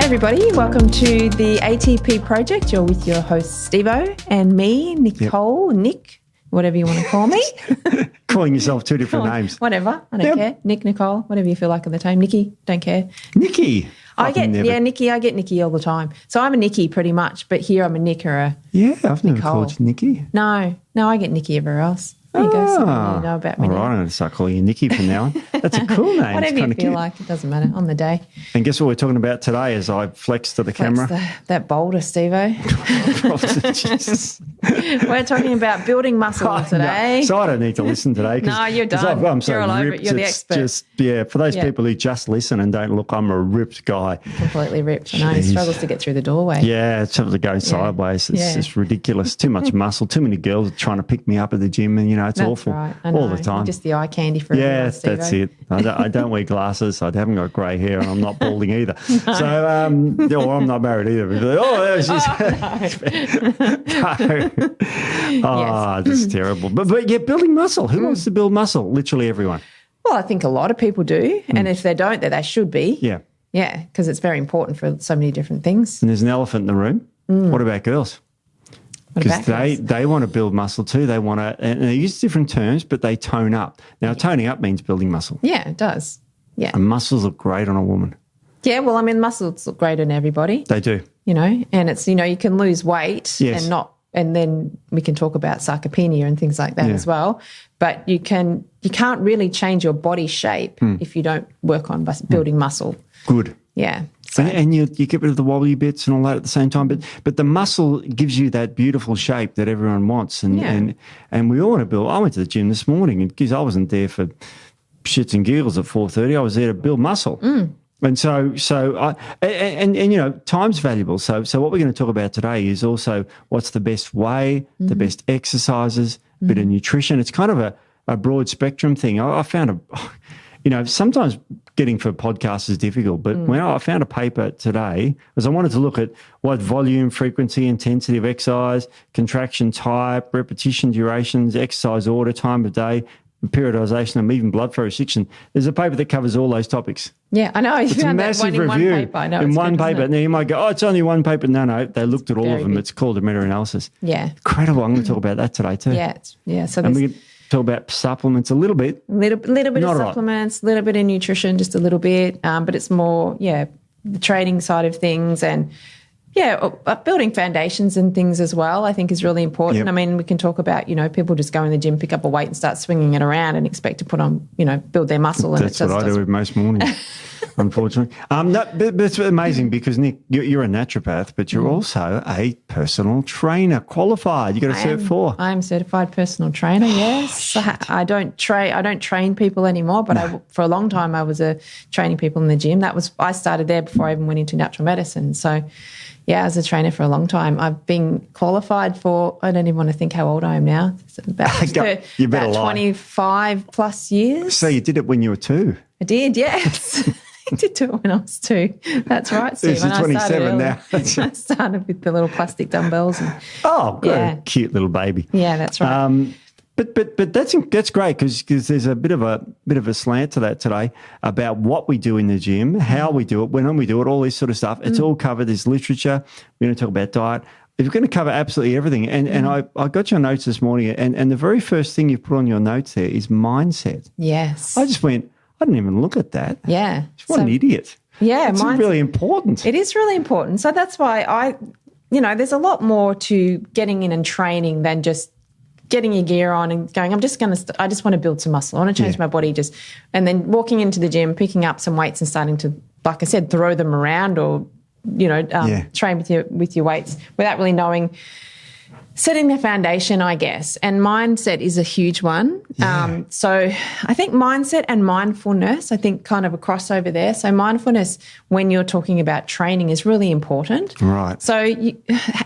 everybody. Welcome to the ATP project. You're with your host, Steve-O, and me, Nicole, Nick, whatever you want to call me. Calling yourself two different names. Whatever. I don't care. Nick, Nicole, whatever you feel like at the time. Nikki, don't care. Nikki. Nikki. I get Nikki all the time. So I'm a Nikki pretty much, but here I'm a Nick or a I've never called you Nikki. No, I get Nikki everywhere else. There you go. Something you know about me. All right, I'm going to start calling you Nikki from now on. That's a cool name. Whatever you feel like, it doesn't matter on the day. And guess what we're talking about today as I flex to the camera? That boulder, Steve-O. We're talking about building muscle today. No, so I don't need to listen today. No, you're done. I'm so you're all over ripped. it. You're the expert. For those people who just listen and don't look, I'm a ripped guy. Completely ripped. I know. He struggles to get through the doorway. Yeah, it's having to go sideways. It's just ridiculous. Too much muscle. Too many girls trying to pick me up at the gym, and it's That's awful. Right. All the time. You're just the eye candy for everyone, Steve-O. That's it. I don't wear glasses. I haven't got grey hair, and I'm not balding either. So, I'm not married either. Just terrible. But yeah, building muscle. Who wants to build muscle? Literally everyone. Well, I think a lot of people do, and if they don't, then they should be. Yeah. Yeah, because it's very important for so many different things. And there's an elephant in the room. What about girls? Because they want to build muscle too. They want to, and they use different terms, but they tone up. Now, toning up means building muscle. Yeah, it does. Yeah. And muscles look great on a woman. Yeah, well, I mean, muscles look great on everybody. They do. And it's, you can lose weight and then we can talk about sarcopenia and things like that as well. But you can't really change your body shape if you don't work on building muscle. Good. Yeah. So. And you get rid of the wobbly bits and all that at the same time. But the muscle gives you that beautiful shape that everyone wants. And we all want to build. I went to the gym this morning because I wasn't there for shits and giggles at 4:30. I was there to build muscle. And so time's valuable. So what we're going to talk about today is also what's the best way, the best exercises, a bit of nutrition. It's kind of a broad spectrum thing. I found sometimes getting for podcasts is difficult, but when I found a paper today, because I wanted to look at what volume, frequency, intensity of exercise, contraction type, repetition durations, exercise order, time of day, periodization, and even blood flow restriction. There's a paper that covers all those topics. Yeah, I know. It's a massive review in one paper. Now you might go, it's only one paper. No, they looked at all of them. Big. It's called a meta-analysis. Yeah. Incredible. I'm going to talk about that today too. Yeah. So and we can talk about supplements a little bit. Little bit of supplements, a little bit of nutrition, just a little bit. But it's more, the training side of things and, building foundations and things as well, I think is really important. Yep. I mean, we can talk about, people just go in the gym, pick up a weight and start swinging it around and expect to put on, build their muscle. That's what I do most mornings, unfortunately. But it's amazing because, Nick, you're a naturopath, but you're also a personal trainer, qualified. You got a Cert 4. I'm certified personal trainer, yes. I don't train people anymore, but for a long time I was training people in the gym. I started there before I even went into natural medicine. So, yeah, as a trainer for a long time. I've been qualified for, I don't even want to think how old I am now. It's about 25 plus years. So you did it when you were 2? I did, yes. I did do it when I was 2. That's right, Steve. You're 27 now. I started with the little plastic dumbbells. A cute little baby. Yeah, that's right. But that's great because there's a bit of a slant to that today about what we do in the gym, how we do it, when we do it, all this sort of stuff. It's all covered. There's literature. We're going to talk about diet. We're going to cover absolutely everything. And I got your notes this morning, and the very first thing you put on your notes there is mindset. Yes. I just went, I didn't even look at that. Yeah. What an idiot. Yeah. It's really important. It is really important. So that's why there's a lot more to getting in and training than just getting your gear on and going, I just want to build some muscle. I want to change my body and then walking into the gym, picking up some weights and starting to, like I said, throw them around or, train with your weights without really knowing, setting the foundation, I guess. And mindset is a huge one. Yeah. So I think mindset and mindfulness, I think kind of a crossover there. So mindfulness, when you're talking about training, is really important. Right. So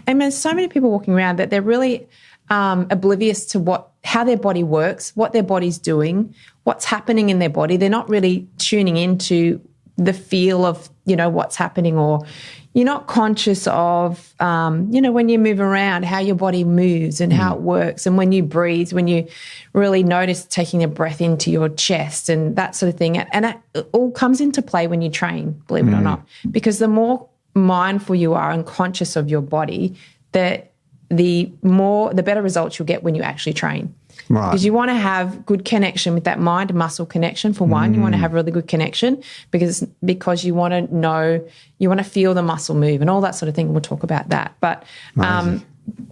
there's so many people walking around that they're really oblivious to how their body works, what their body's doing, what's happening in their body. They're not really tuning into the feel of, what's happening, or you're not conscious of, when you move around, how your body moves and how it works. And when you breathe, when you really notice taking a breath into your chest and that sort of thing. And it all comes into play when you train, believe it or not, because the more mindful you are and conscious of your body, the better results you'll get when you actually train. Right. Because you want to have good connection with that mind-muscle connection. For one, you want to have really good connection because you want to know, you want to feel the muscle move and all that sort of thing. We'll talk about that. But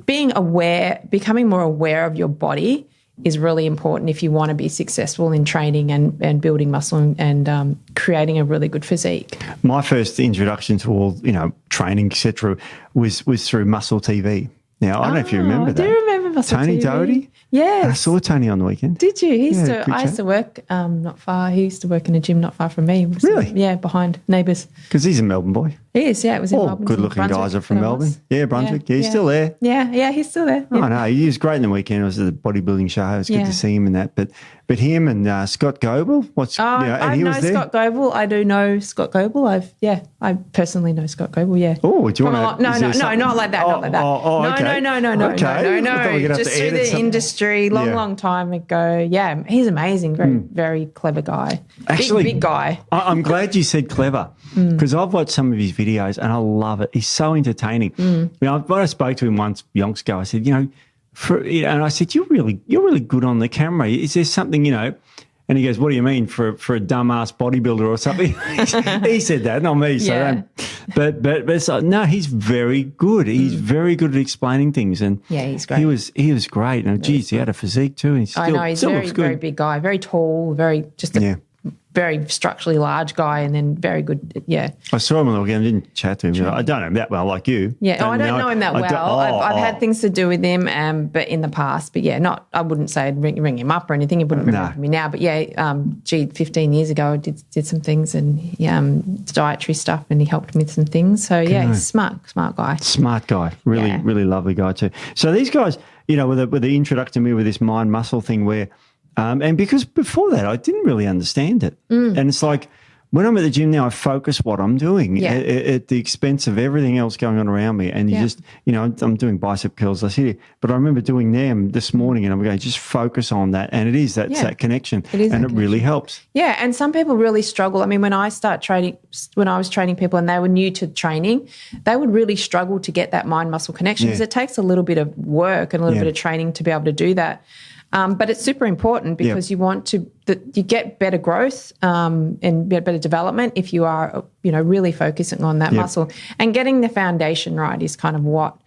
being aware, becoming more aware of your body is really important if you want to be successful in training and building muscle and creating a really good physique. My first introduction to all, training, etc., was through Muscle TV. Now, I don't know if you remember that. I do remember Muscle Tony TV. Doherty? Yes. I saw Tony on the weekend. Did you? I chat. used to work not far. He used to work in a gym not far from me. Really? Yeah, behind neighbours. Because he's a Melbourne boy. He is, yeah. It was in All Melbourne. good-looking guys are from Melbourne. Yeah, Brunswick. Yeah, he's still there. Yeah, he's still there. Yeah. I know. He was great in the weekend. It was at the bodybuilding show. It was good to see him in that. But him and Scott Goebel, I know Scott Goebel. I do know Scott Goebel. I personally know Scott Goebel, yeah. Oh, do you want to? No, not like that. Not like that. Okay. No. Okay. Just through the industry, long time ago. Yeah, he's amazing. Very clever guy. Actually, big guy. I'm glad you said clever because I've watched some of his videos and I love it. He's so entertaining. When I spoke to him once yonks ago, I said, and I said, you're really good on the camera. Is there something, And he goes, what do you mean for a dumbass bodybuilder or something? He said that, not me. So, Yeah. but it's like, no, he's very good. He's very good at explaining things, and Yeah, he's great. He was great. And geez, he had a physique too. And I know he's very big guy, very tall, very structurally large guy, and then very good. Yeah, I saw him on the weekend. I didn't chat to him. I don't know him that well, like you. Yeah, I don't know him that well. I've had things to do with him, but in the past. But yeah, I wouldn't say I'd ring him up or anything. He wouldn't remember me now. But yeah, 15 years ago, I did some things and dietary stuff, and he helped me with some things. So yeah, he's smart guy. Smart guy, really lovely guy too. So these guys, with the introducing me with this mind muscle thing, where. And because before that, I didn't really understand it. And it's like when I'm at the gym now, I focus what I'm doing at the expense of everything else going on around me. And you just, I'm doing bicep curls, I see it. But I remember doing them this morning and I'm going, just focus on that. And it is that connection. It really helps. Yeah. And some people really struggle. I mean, when I was training people and they were new to training, they would really struggle to get that mind muscle connection because it takes a little bit of work and a little bit of training to be able to do that. But it's super important because you want you get better growth and better development if you are, really focusing on that muscle. And getting the foundation right is kind of what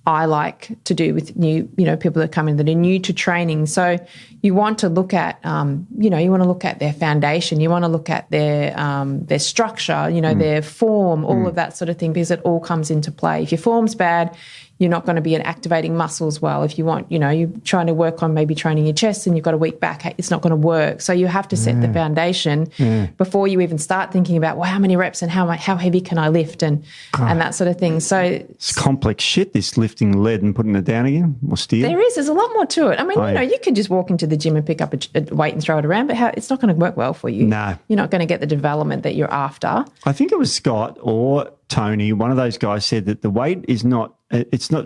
I like to do with new, people that come in that are new to training. So you want to look at, you want to look at their foundation. You want to look at their structure, their form, all of that sort of thing, because it all comes into play. If your form's bad, you're not going to be activating muscles well. If you want, you're trying to work on maybe training your chest and you've got a weak back, it's not going to work. So you have to set the foundation before you even start thinking about, well, how many reps and how heavy can I lift and that sort of thing. So it's complex shit, this lifting lead and putting it down again or steel. There's a lot more to it. I mean, you could just walk into the gym and pick up a weight and throw it around, but it's not going to work well for you. No. You're not going to get the development that you're after. I think it was Scott or Tony, one of those guys said that the weight is not,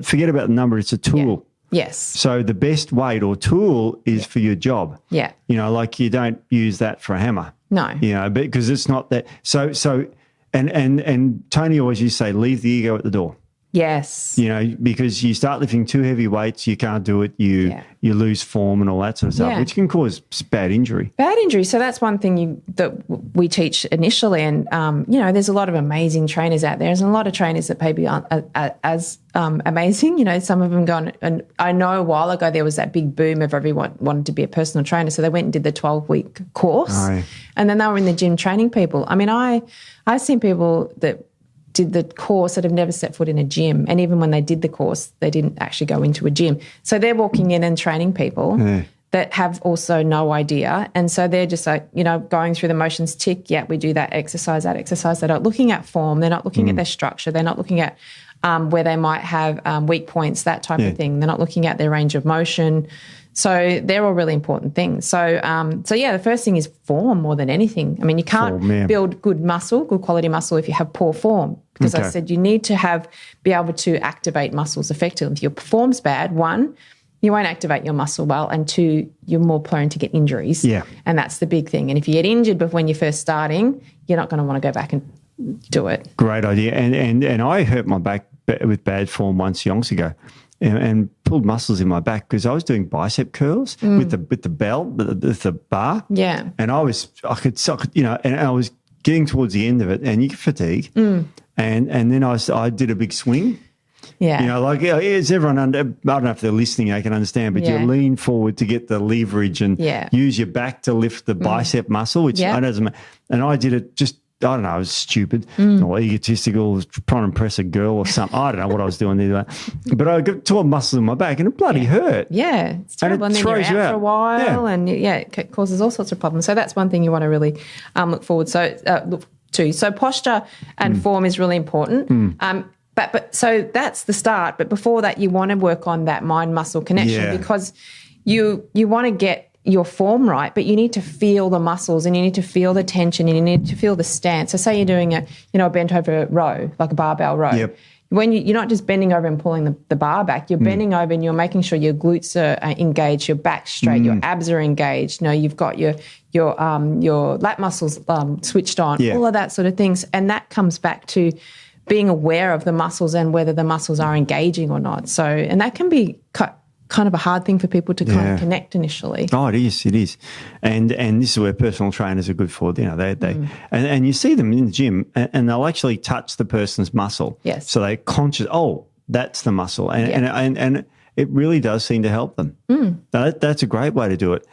forget about the number, it's a tool. Yeah. Yes. So the best weight or tool is for your job. Yeah. Like you don't use that for a hammer. No. Because it's not that. So and Tony always used to say, leave the ego at the door. Yes. Because you start lifting too heavy weights, you can't do it. You lose form and all that sort of stuff, which can cause bad injury. Bad injury. So that's one thing that we teach initially. And, there's a lot of amazing trainers out there. There's a lot of trainers that maybe aren't as amazing. Some of them gone. And I know a while ago there was that big boom of everyone wanted to be a personal trainer. So they went and did the 12-week course. Oh. And then they were in the gym training people. I mean, I've seen people that did the course that have never set foot in a gym. And even when they did the course, they didn't actually go into a gym. So they're walking in and training people that have also no idea. And so they're just like, going through the motions, tick, we do that exercise. They're not looking at form. They're not looking at their structure. They're not looking at where they might have weak points, that type of thing. They're not looking at their range of motion. So they're all really important things. So the first thing is form more than anything. I mean, you can't build good quality muscle if you have poor form. Because I said you need to be able to activate muscles effectively. If your form's bad, one, you won't activate your muscle well, and two, you're more prone to get injuries. Yeah. And that's the big thing. And if you get injured when you're first starting, you're not going to want to go back and do it. Great idea. And I hurt my back with bad form once yonks ago, and pulled muscles in my back because I was doing bicep curls with the belt, with the bar. Yeah. And I could, and I was getting towards the end of it, and you get fatigue. And then I did a big swing. Yeah. Like, is everyone under? I don't know if they're listening, they can understand, but you lean forward to get the leverage and use your back to lift the bicep muscle, which I doesn't. And I did it just. I don't know, I was stupid or egotistical, trying to impress a girl or something. I don't know what I was doing either. But I got tore muscles in my back and it bloody hurt. Yeah, it's terrible. And then you're out for a while and it causes all sorts of problems. So that's one thing you want to really look to. So posture and form is really important. But so that's the start. But before that, you want to work on that mind-muscle connection because you want to get your form right, but you need to feel the muscles and you need to feel the tension and you need to feel the stance. So say you're doing a bent over row, like a barbell row. Yep. When you're not just bending over and pulling the bar back, you're bending over and you're making sure your glutes are engaged, your back's straight, your abs are engaged. You've got your lat muscles switched on, all of that sort of things. And that comes back to being aware of the muscles and whether the muscles are engaging or not. So, and that can be kind of a hard thing for people to kind of connect initially. Oh, it is. And this is where personal trainers are good for. And you see them in the gym and they'll actually touch the person's muscle. Yes. So they're conscious, that's the muscle. And it really does seem to help them. That's a great way to do it.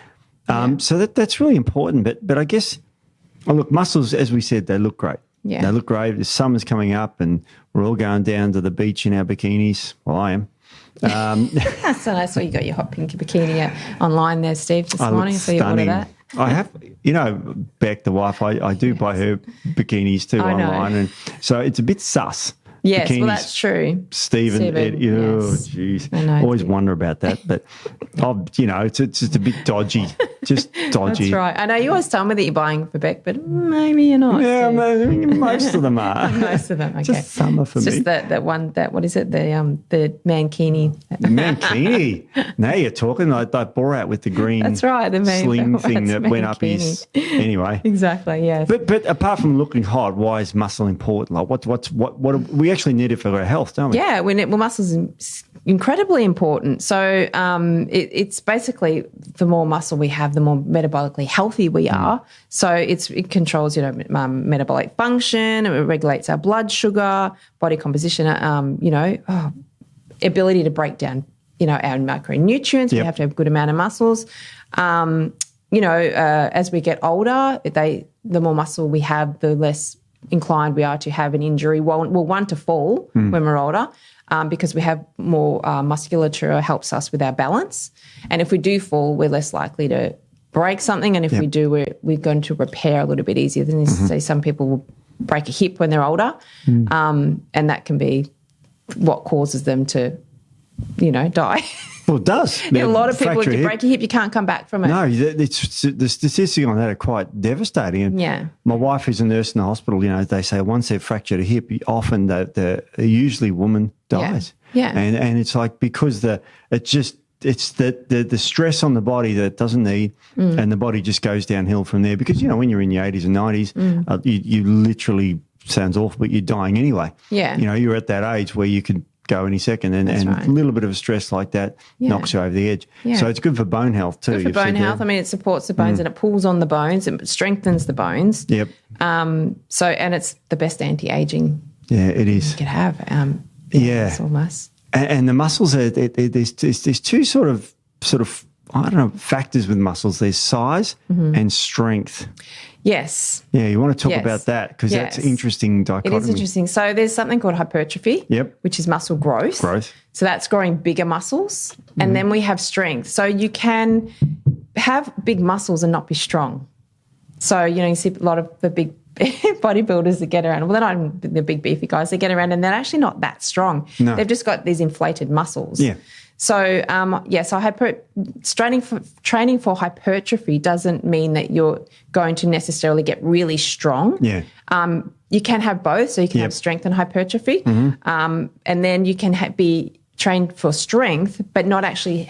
So that's really important. But I guess, look, muscles, as we said, they look great. Yeah. They look great. The summer's coming up and we're all going down to the beach in our bikinis. Well, I am. So I saw you got your hot pink bikini online there, Steve, this morning. So you ordered that. I have, Beck, the wife, I do buy her bikinis too online. And so it's a bit sus. Yes, bikinis. Well, that's true. Steven, jeez. Always wonder about that. But, it's just a bit dodgy. Just dodgy. That's right. I know you always tell me that you're buying for Beck, but maybe you're not. Yeah, most of them are. Most of them, okay. Just summer for me. Just that one, what is it, the mankini. Mankini. Now you're talking like Borat with the green that's right, the sling thing that went up his... Anyway. Exactly, yes. But apart from looking hot, why is muscle important? Like what we actually need it for our health, don't we? Yeah, muscles is incredibly important. So it's basically the more muscle we have, the more metabolically healthy we are. So it controls, metabolic function, it regulates our blood sugar, body composition, ability to break down, our macronutrients. We have to have a good amount of muscles. As we get older, the more muscle we have, the less inclined we are to have an injury. One to fall when we're older. Because we have more musculature helps us with our balance. And if we do fall, we're less likely to break something. And if we do, we're going to repair a little bit easier than say some people will break a hip when they're older. And that can be what causes them to, die. Well, it does. A lot of people, if you break a hip, you can't come back from it. No, the statistics on that are quite devastating. And my wife is a nurse in the hospital. They say once they've fractured a hip, often usually woman dies. Yeah. And it's like because it's the stress on the body that it doesn't need, and the body just goes downhill from there. Because when you're in your 80s and 90s, you literally, sounds awful, but you're dying anyway. Yeah. You're at that age where you could go any second, and a little bit of stress like that knocks you over the edge. Yeah. So it's good for bone health too. Good for bone health. I mean, it supports the bones and it pulls on the bones, it strengthens the bones. Yep. And it's the best anti-aging. Yeah, it is. You could have. It's almost. And the muscles there's two sort of I don't know factors with muscles. There's size and strength. Yes. Yeah, you want to talk about that because that's interesting dichotomy. It is interesting. So there's something called hypertrophy, which is muscle growth. So that's growing bigger muscles. And then we have strength. So you can have big muscles and not be strong. So, you see a lot of the big bodybuilders that get around. Well, they're not the big beefy guys. They get around and they're actually not that strong. No. They've just got these inflated muscles. Yeah. So, training for hypertrophy doesn't mean that you're going to necessarily get really strong. Yeah. You can have both, so you can have strength and hypertrophy, and then you can be trained for strength, but not actually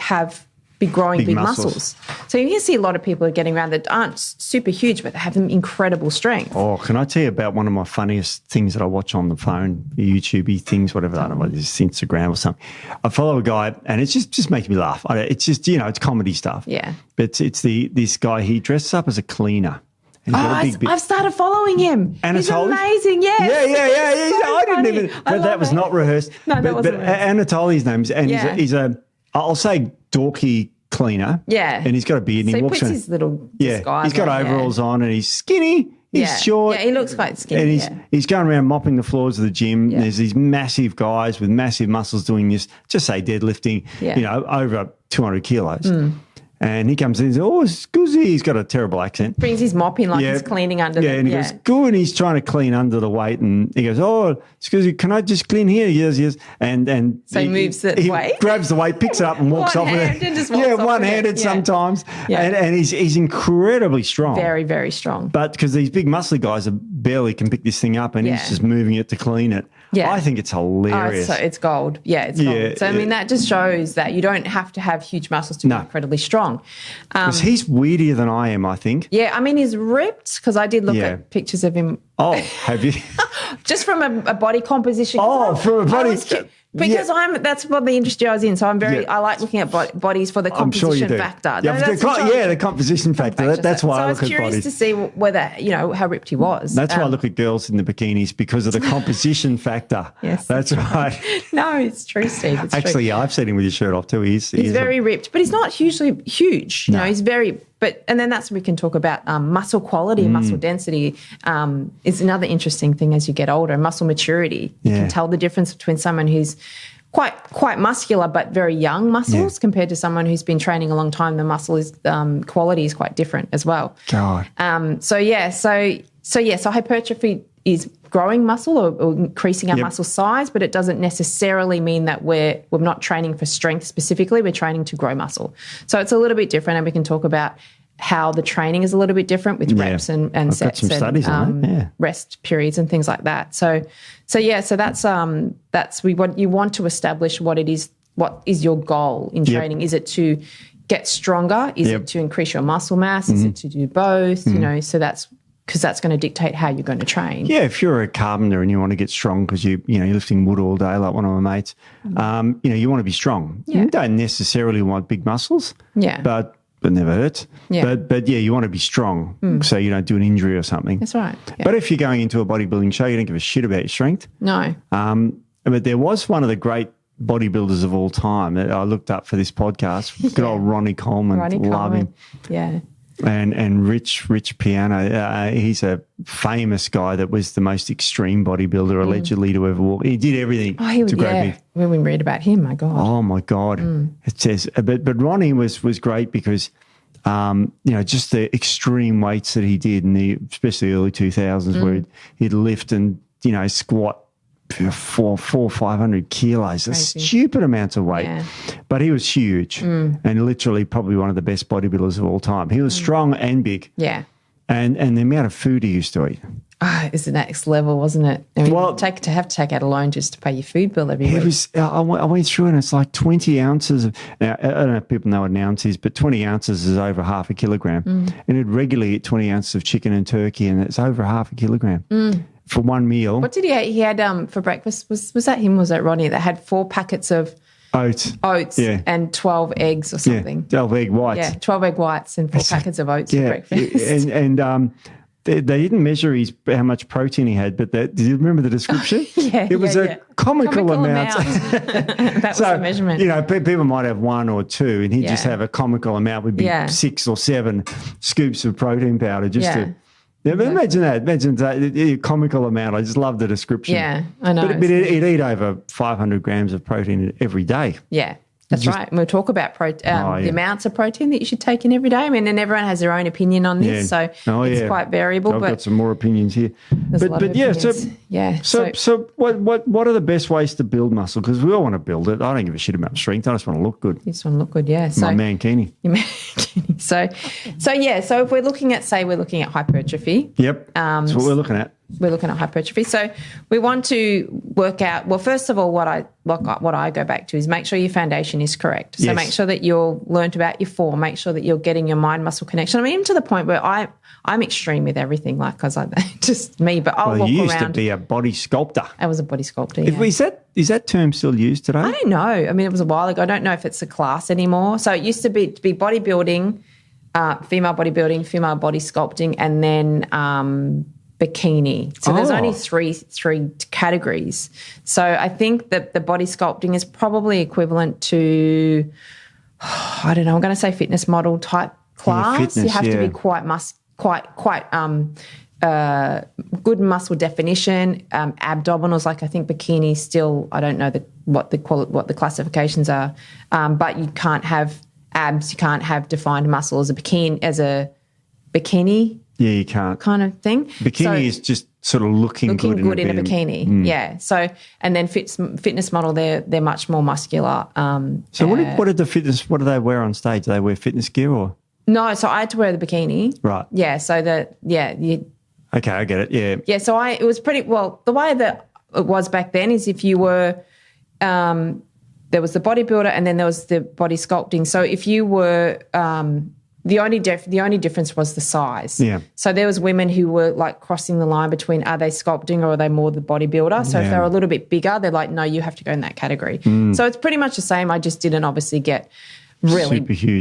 growing big muscles. So you can see a lot of people are getting around that aren't super huge, but they have incredible strength. Oh, can I tell you about one of my funniest things that I watch on the phone, YouTube things, whatever, I don't know, it's Instagram or something. I follow a guy and it's just making me laugh. It's just, it's comedy stuff. Yeah. But it's this guy, he dresses up as a cleaner. I've started following him. He's amazing. Yeah. So I didn't even, but that was not rehearsed. No, that wasn't rehearsed. Anatoly's name is, and he's a, I'll say dorky cleaner. Yeah. And he's got a beard and so he walks puts in. his little disguise he's got overalls on and he's skinny. He's short. Yeah, he looks quite skinny. And he's going around mopping the floors of the gym. Yeah. There's these massive guys with massive muscles doing this, just say deadlifting, over 200 kilos. And he comes in and says, oh, Scuzzy. He's got a terrible accent. Brings his mop in like he's cleaning under them. And he goes, good. And he's trying to clean under the weight. And he goes, oh, Scuzzy, can I just clean here? Yes. And so he moves the weight? Grabs the weight, picks it up and walks off with it. And just walks off one-handed sometimes. Yeah. And he's incredibly strong. Very, very strong. But because these big muscly guys barely can pick this thing up and he's just moving it to clean it. Yeah. I think it's hilarious. It's gold. Yeah, it's gold. So, I mean, that just shows that you don't have to have huge muscles to be incredibly strong. Because he's weedier than I am, I think. Yeah, I mean, he's ripped because I did look at pictures of him. Oh, have you? Just from a body composition. Oh, from a body. Because that's what the industry I was in. So I'm I like looking at bodies for the composition factor. The composition factor. That's why I look at bodies. So I was curious to see whether, how ripped he was. That's why I look at girls in the bikinis because of the composition factor. Yes. That's right. No, it's true, Steve. It's Actually, true. Yeah, I've seen him with his shirt off too. He's very ripped, but he's not hugely huge. No. He's very... and then we can talk about muscle quality and muscle density is another interesting thing as you get older. Muscle maturity. You can tell the difference between someone who's quite muscular but very young muscles compared to someone who's been training a long time. The muscle is quality is quite different as well. God. So hypertrophy is growing muscle or increasing our muscle size, but it doesn't necessarily mean that we're not training for strength specifically. We're training to grow muscle. So it's a little bit different, and we can talk about how the training is a little bit different with reps and sets and rest periods and things like that. So that's you want to establish what is your goal in training. Is it to get stronger? Is it to increase your muscle mass? Is it to do both? So that's because that's going to dictate how you're going to train. Yeah, if you're a carpenter and you want to get strong because you're lifting wood all day like one of my mates, you want to be strong. Yeah. You don't necessarily want big muscles. Yeah. But it never hurts. Yeah. But you want to be strong so you don't do an injury or something. That's right. Yeah. But if you're going into a bodybuilding show, you don't give a shit about your strength. No. But there was one of the great bodybuilders of all time that I looked up for this podcast. Good old Ronnie Coleman. Love him. Yeah. And Rich Piano, he's a famous guy that was the most extreme bodybuilder allegedly to ever walk. He did everything to grow big. When we read about him, my God. Oh my God! It says, but Ronnie was great because, just the extreme weights that he did in especially early 2000s, where he'd lift and squat 400-500 kilos, a stupid amounts of weight. Yeah. But he was huge and literally probably one of the best bodybuilders of all time. He was strong and big. Yeah. And the amount of food he used to eat. It's the next level, wasn't it? I mean, to have to take out a loan just to pay your food bill every week. I went through and it's like 20 ounces of, now, I don't know if people know what an ounce is, but 20 ounces is over half a kilogram. And he'd regularly eat 20 ounces of chicken and turkey and it's over half a kilogram. For one meal. What did he eat? He had for breakfast, was that him, was that Ronnie, that had 4 packets of oats and 12 eggs or something? Yeah, 12 egg whites. Yeah, 12 egg whites and 4 packets of oats for breakfast. And they didn't measure how much protein he had, but do you remember the description? It was a comical amount. That was the measurement. People might have 1 or 2 and he'd just have a comical amount, would be 6 or 7 scoops of protein powder just to... Yeah, but imagine that comical amount. I just love the description. Yeah, I know. But he'd eat over 500 grams of protein every day. Yeah, that's right. And we'll talk about the amounts of protein that you should take in every day. I mean, and everyone has their own opinion on this, so it's quite variable. I've got some more opinions here. So what are the best ways to build muscle? Because we all want to build it. I don't give a shit about strength. I just want to look good. You just want to look good, yeah. My mankini. Your mankini. So if we're looking at hypertrophy. Yep. That's what we're looking at. we're looking at hypertrophy. So we want to work out, well, first of all, what I go back to is make sure your foundation is correct. So make sure that you're learnt about your form, make sure that you're getting your mind-muscle connection. I mean, even to the point where I'm extreme with everything, like, because I just me, but I'll walk around. You used to be a body sculptor. I was a body sculptor, yeah. Is that term still used today? I don't know. I mean, it was a while ago. I don't know if it's a class anymore. So it used to be bodybuilding, female bodybuilding, female body sculpting, and then bikini. So there's only three categories. So I think that the body sculpting is probably equivalent to, I don't know, I'm going to say fitness model type class. Fitness, you have to be quite good muscle definition, abdominals. Like I think bikini still, I don't know what the classifications are, but you can't have abs, you can't have defined muscle as a bikini. Yeah, you can't. Kind of thing. Bikini is just sort of looking good in a bikini. Yeah. So, and then fitness model, they're much more muscular. So what do they wear on stage? Do they wear fitness gear or? No, so I had to wear the bikini. Right. Yeah. So okay, I get it. Yeah. Yeah. So it was pretty well. The way that it was back then is if you were, there was the bodybuilder and then there was the body sculpting. So if you were, the only difference was the size. Yeah. So there was women who were like crossing the line between are they sculpting or are they more the bodybuilder? So if they're a little bit bigger, they're like, no, you have to go in that category. So it's pretty much the same. I just didn't obviously get really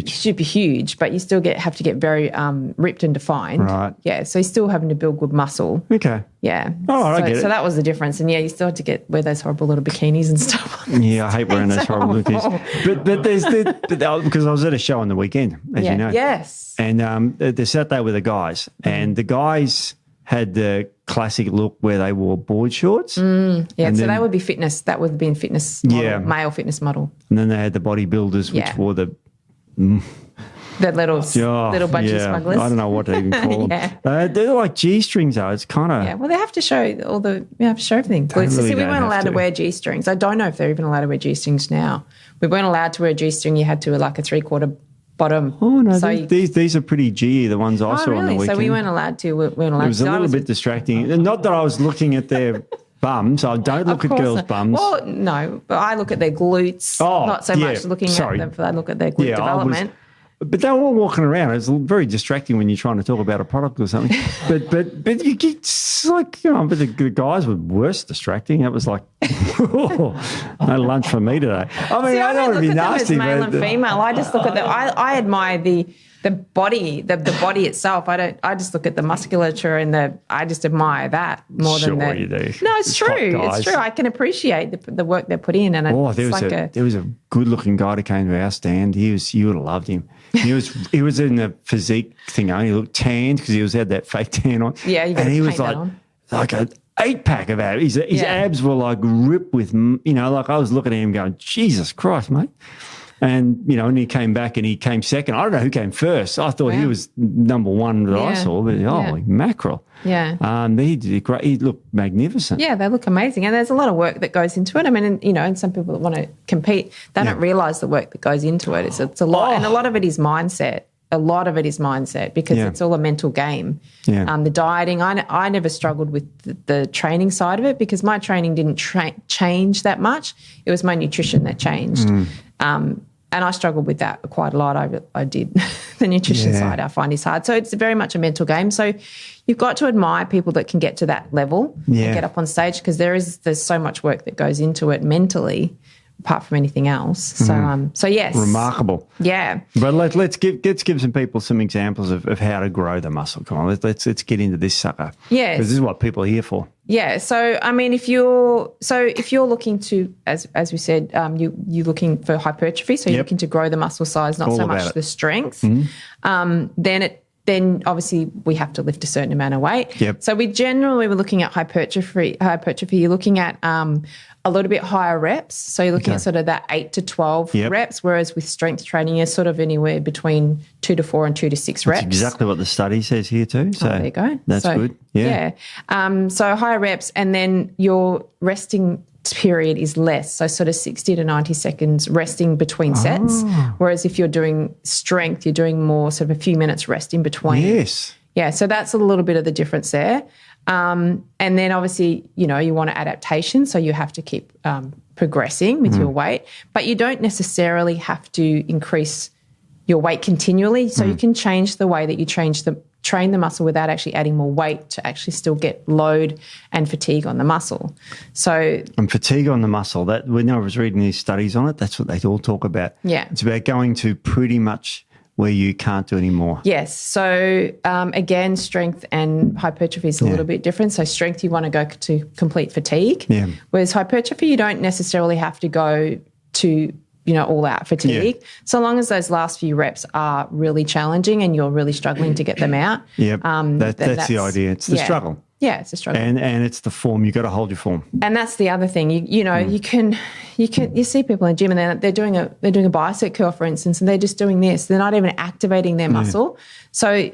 super huge, but you still have to get very ripped and defined. Right. Yeah. So you're still having to build good muscle. Okay. Yeah. Oh, I get it. So that was the difference. And you still had to wear those horrible little bikinis and stuff. Yeah, I hate wearing those horrible bikinis. But there's because I was at a show on the weekend, as you know. Yes. And they sat there with the guys, and the guys had the classic look where they wore board shorts. Yeah, and so that would be fitness. That would be in fitness model, male fitness model. And then they had the bodybuilders, which wore the little budgie smugglers. I don't know what to even call them. They're like G-strings, though. It's kind of... Yeah, well, they have to show everything. We weren't allowed to wear G-strings. I don't know if they're even allowed to wear G-strings now. We weren't allowed to wear a G-string. You had to wear like a three-quarter bottom. Oh, no, so these are pretty G, the ones I saw on the weekend. So we weren't allowed to. It was a little bit distracting. Not that I was looking at their bums. I don't look at girls' bums. Well, no, but I look at their glutes. Not so much looking at them, but I look at their glute development. But they were all walking around. It's very distracting when you're trying to talk about a product or something. but it's like, but the guys were worse distracting. It was like, no lunch for me today. I mean, I don't want to be nasty. Male and female. I just look at I admire the body, the body itself. I just look at the musculature and I just admire that more than that. You do. No, it's true. It's true. I can appreciate the work they put in. And there was a good-looking guy that came to our stand. You would have loved him. He was in the physique thing. He looked tanned because he had that fake tan on. Yeah, you got to paint that on. Like an 8-pack of abs. His abs were like ripped with, like I was looking at him going, Jesus Christ, mate. And, and he came back and he came second. I don't know who came first. I thought he was number one that I saw, but holy mackerel. Yeah. He did great. He looked magnificent. Yeah, they look amazing. And there's a lot of work that goes into it. I mean, and some people that want to compete, they don't realise the work that goes into it. It's a lot. And a lot of it is mindset. Because it's all a mental game. Yeah. The dieting, I never struggled with the training side of it because my training didn't change that much. It was my nutrition that changed. And I struggled with that quite a lot. I did. The nutrition side I find is hard. So it's very much a mental game. So you've got to admire people that can get to that level and get up on stage because there's so much work that goes into it mentally apart from anything else. So yes. Remarkable. Yeah. But let's give some people some examples of how to grow the muscle. Come on, let's get into this sucker. Yes. Because this is what people are here for. Yeah. So I mean, if you're looking to, as we said, you're looking for hypertrophy, so you're looking to grow the muscle size, not so much the strength. Then obviously we have to lift a certain amount of weight. Yep. So we're looking at hypertrophy. You're looking at a little bit higher reps. So you're looking at sort of that 8 to 12 reps, whereas with strength training, you're sort of anywhere between 2 to 4 and 2 to 6 reps. That's exactly what the study says here too. So there you go. That's good. Yeah. So higher reps, and then your resting period is less. So sort of 60 to 90 seconds resting between sets. Whereas if you're doing strength, you're doing more sort of a few minutes rest in between. Yes. Yeah, so that's a little bit of the difference there. And then obviously, you want to adaptation, so you have to keep progressing with your weight, but you don't necessarily have to increase your weight continually. So you can change the way that you train the muscle without actually adding more weight to actually still get load and fatigue on the muscle. And fatigue on the muscle, that when I was reading these studies on it, that's what they all talk about. Yeah. It's about going to pretty much where you can't do anymore. Yes. So again, strength and hypertrophy is a little bit different. So strength, you want to go to complete fatigue. Yeah. Whereas hypertrophy, you don't necessarily have to go to all out fatigue, so long as those last few reps are really challenging and you're really struggling to get them out. Yeah, that's the idea. It's the struggle. Yeah, it's a struggle, and it's the form. You got to hold your form. And that's the other thing. You see people in the gym and they're doing a bicep curl, for instance, and they're just doing this. They're not even activating their muscle. So.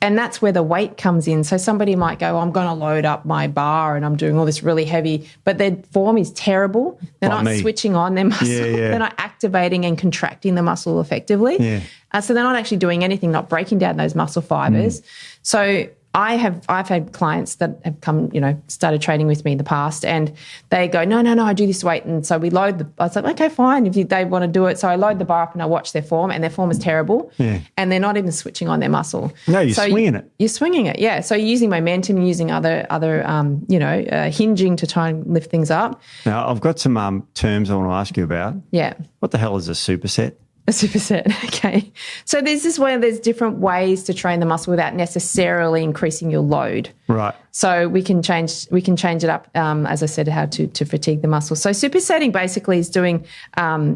And that's where the weight comes in. So somebody might go, I'm going to load up my bar and I'm doing all this really heavy, but their form is terrible. They're not switching on their muscle. They're not activating and contracting the muscle effectively. Yeah. So they're not actually doing anything, not breaking down those muscle fibers. So I've had clients that have come, started training with me in the past, and they go, no, I do this weight. And so we load I was like, okay, fine, if they want to do it. So I load the bar up and I watch their form, and their form is terrible. Yeah. And they're not even switching on their muscle. No, you're swinging it. You're swinging it, yeah. So you're using momentum, using other hinging to try and lift things up. Now, I've got some terms I want to ask you about. Yeah. What the hell is a superset? A superset, okay. So there's different ways to train the muscle without necessarily increasing your load. Right. So we can change it up, as I said, how to fatigue the muscle. So supersetting basically is doing a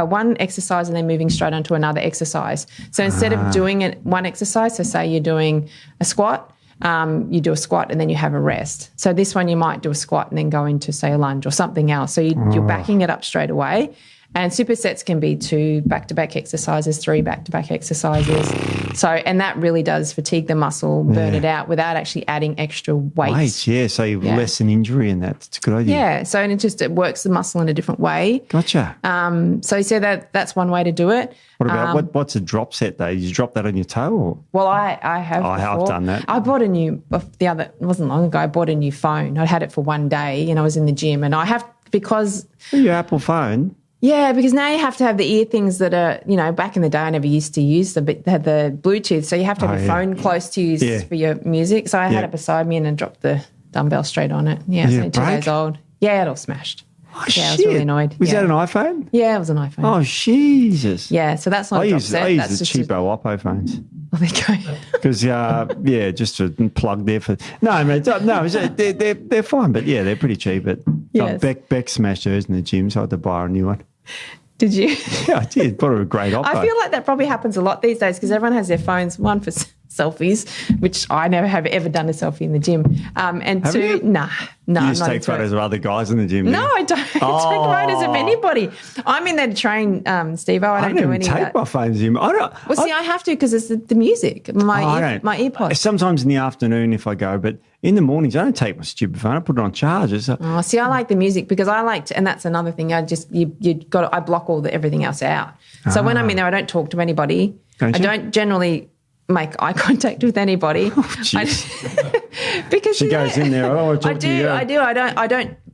one exercise and then moving straight onto another exercise. So instead of doing one exercise, so say you're doing a squat, you do a squat and then you have a rest. So this one you might do a squat and then go into, say, a lunge or something else. So you're backing it up straight away. And supersets can be 2 back-to-back exercises, 3 back-to-back exercises. So, and that really does fatigue the muscle, burn it out without actually adding extra weight. Yeah, so you lessen injury in that. It's a good idea. Yeah, so and it works the muscle in a different way. Gotcha. So that's one way to do it. What about what's a drop set though? You drop that on your toe? Or? Well, I have. I have done that. I bought it wasn't long ago. I bought a new phone. I had it for one day, and I was in the gym, and I have because your Apple phone. Yeah, because now you have to have the ear things that are, back in the day I never used to use them, but they had the Bluetooth. So you have to have your phone close to you for your music. So I had it beside me and then dropped the dumbbell straight on it. Yeah, it's only 2 days old. Yeah, it all smashed. Oh, I was really annoyed. Was that an iPhone? Yeah, it was an iPhone. Oh, Jesus. Yeah, so that's not a drop set. I use that's the cheapo Oppo phones. Oh, there you go. Because, just to plug there for... No, they're fine, but, yeah, they're pretty cheap. But yes. Beck smashed hers in the gym, so I had to buy her a new one. Did you? Yeah, I did. Bought her a great Oppo. I feel like that probably happens a lot these days because everyone has their phones, one for selfies, which I never have ever done a selfie in the gym. And have 2, you? Nah. You just take photos of other guys in the gym? No, I don't. I take photos of anybody. I'm in there to train, Steve-O. I don't do any of that. I don't take my phone to the gym. I have to because it's the music, my earpods. Sometimes in the afternoon if I go, but in the mornings I don't take my stupid phone. I put it on charger. So. Oh, see, I like the music because I like to, and that's another thing. I block everything else out. So when I'm in there, I don't talk to anybody. I don't generally make eye contact with anybody. Because she goes in there. I don't want to talk to you. I do.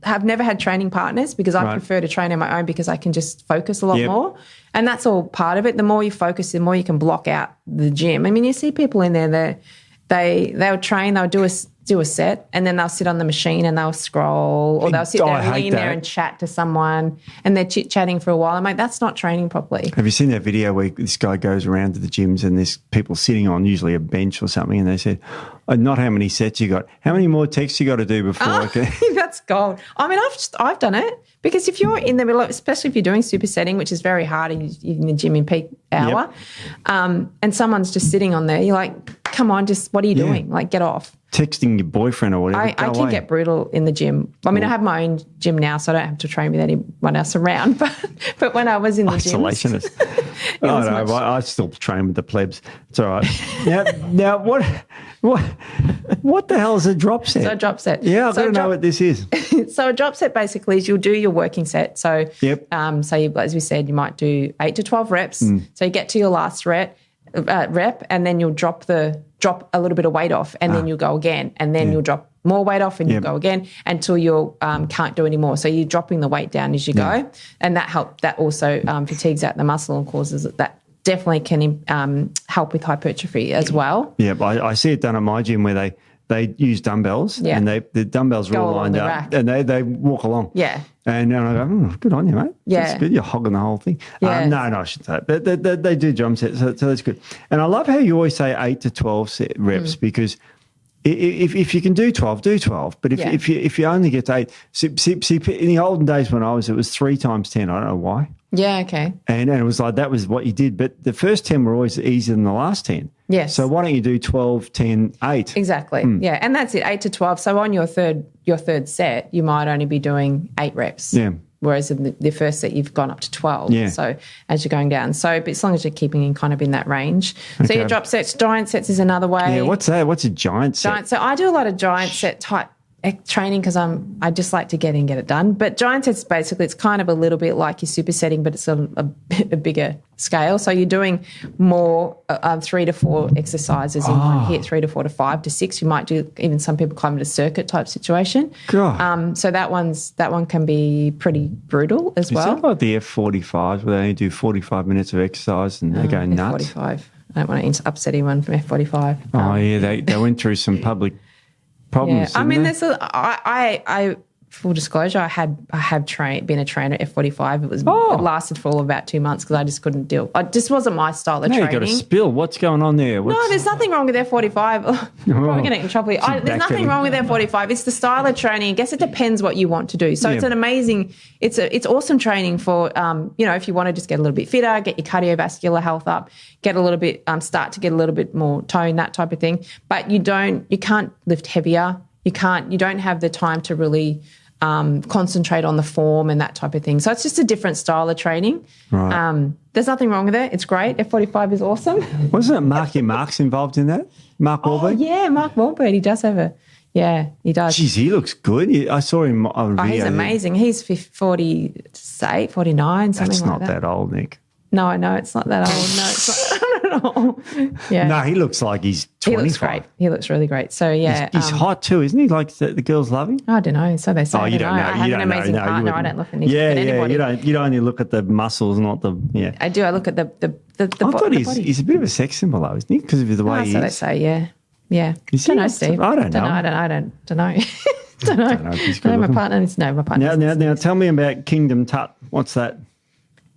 I've never had training partners because I prefer to train on my own because I can just focus a lot more. And that's all part of it. The more you focus, the more you can block out the gym. I mean, you see people in there, they'll train, they'll do a set and then they'll sit on the machine and they'll scroll or they'll sit there and lean there and chat to someone and they're chit-chatting for a while. I'm like, that's not training properly. Have you seen that video where this guy goes around to the gyms and there's people sitting on usually a bench or something and they said, not how many sets you got, how many more texts you got to do before I can... That's gold. I mean, I've done it because if you're in the middle, especially if you're doing supersetting, which is very hard in the gym in peak hour, and someone's just sitting on there, you're like, come on, what are you doing? Like, get off. Texting your boyfriend or whatever. I can get brutal in the gym. I mean, I have my own gym now, so I don't have to train with anyone else around. But when I was in the gym, isolationist. I still train with the plebs. It's all right. Now, what the hell is a drop set? So a drop set. Yeah, I've got to know what this is. So a drop set basically is you'll do your working set. So, yep. As we said, you might do 8 to 12 reps. So you get to your last rep. rep, and then you'll drop a little bit of weight off, and then you'll go again, and then you'll drop more weight off, and you'll go again until you can't do any more. So you're dropping the weight down as you go, and that also fatigues out the muscle and causes that. Definitely can help with hypertrophy as well. Yeah, but I see it done at my gym where they use dumbbells and the dumbbells are all lined up rack. And they walk along. Yeah. And I go, good on you, mate. Yeah. That's good. You're hogging the whole thing. Yeah. No, I shouldn't say it. They do drum sets, so that's good. And I love how you always say 8 to 12 reps because if you can do 12, do 12. But if you only get to 8, see, in the olden days when it was 3 times 10. I don't know why. Yeah, okay. And it was like that was what you did. But the first 10 were always easier than the last 10. Yes. So why don't you do 12, 10, 8? Exactly. Yeah, and that's it, 8 to 12. So on your third set, you might only be doing 8 reps. Yeah. Whereas in the first set, you've gone up to 12. Yeah. So as you're going down. So but as long as you're keeping in kind of in that range. Okay. So your drop sets, giant sets is another way. Yeah, what's that? What's a giant set? So I do a lot of giant set type training because I just like to get it done. But giant sets basically it's kind of a little bit like your supersetting, but it's a bigger scale. So you're doing more 3 to 4 exercises in one hit, 3 to 4 to 5 to 6. You might do even some people call it a circuit type situation. God. So that one can be pretty brutal as well. Is that like the F45s where they only do 45 minutes of exercise and they go nuts? F45. I don't want to upset anyone from F45. Oh yeah, they went through some public problems. Yeah, I mean, I full disclosure, I have been a trainer at F45. It lasted for all about 2 months because I just couldn't deal. It just wasn't my style of training. You got a spill. What's going on there? No, there's nothing wrong with F45. I'm probably going to get in trouble. There's nothing wrong with F45. It's the style of training. I guess it depends what you want to do. So it's an amazing, it's awesome training for, if you want to just get a little bit fitter, get your cardiovascular health up, get a little bit, start to get a little bit more tone, that type of thing. But you can't lift heavier. You don't have the time to really concentrate on the form and that type of thing. So it's just a different style of training. Right. There's nothing wrong with it. It's great. F45 is awesome. Wasn't it Mark's involved in that? Mark Wahlberg? Yeah, Mark Wahlberg. He does have he does. Jeez, he looks good. I saw him on video. He's amazing. He's 48, 49, something like that. That's not that old, Nick. No, it's not that old. No, it's not at all. Yeah. No, he looks like he's 25. He looks great. He looks really great. So, yeah. He's hot too, isn't he? Like the girls love him? I don't know. So they say. Oh, you don't know. I have an amazing partner. I don't look at anything. You don't only look at the muscles, not the, I do. I look at the I thought he's a bit of a sex symbol though, isn't he? Because of the way he is. So they say, yeah. Yeah. Don't know, Steve. I don't know. I don't know. Don't know. My partner. Now tell me about Kingdom Tut. What's that?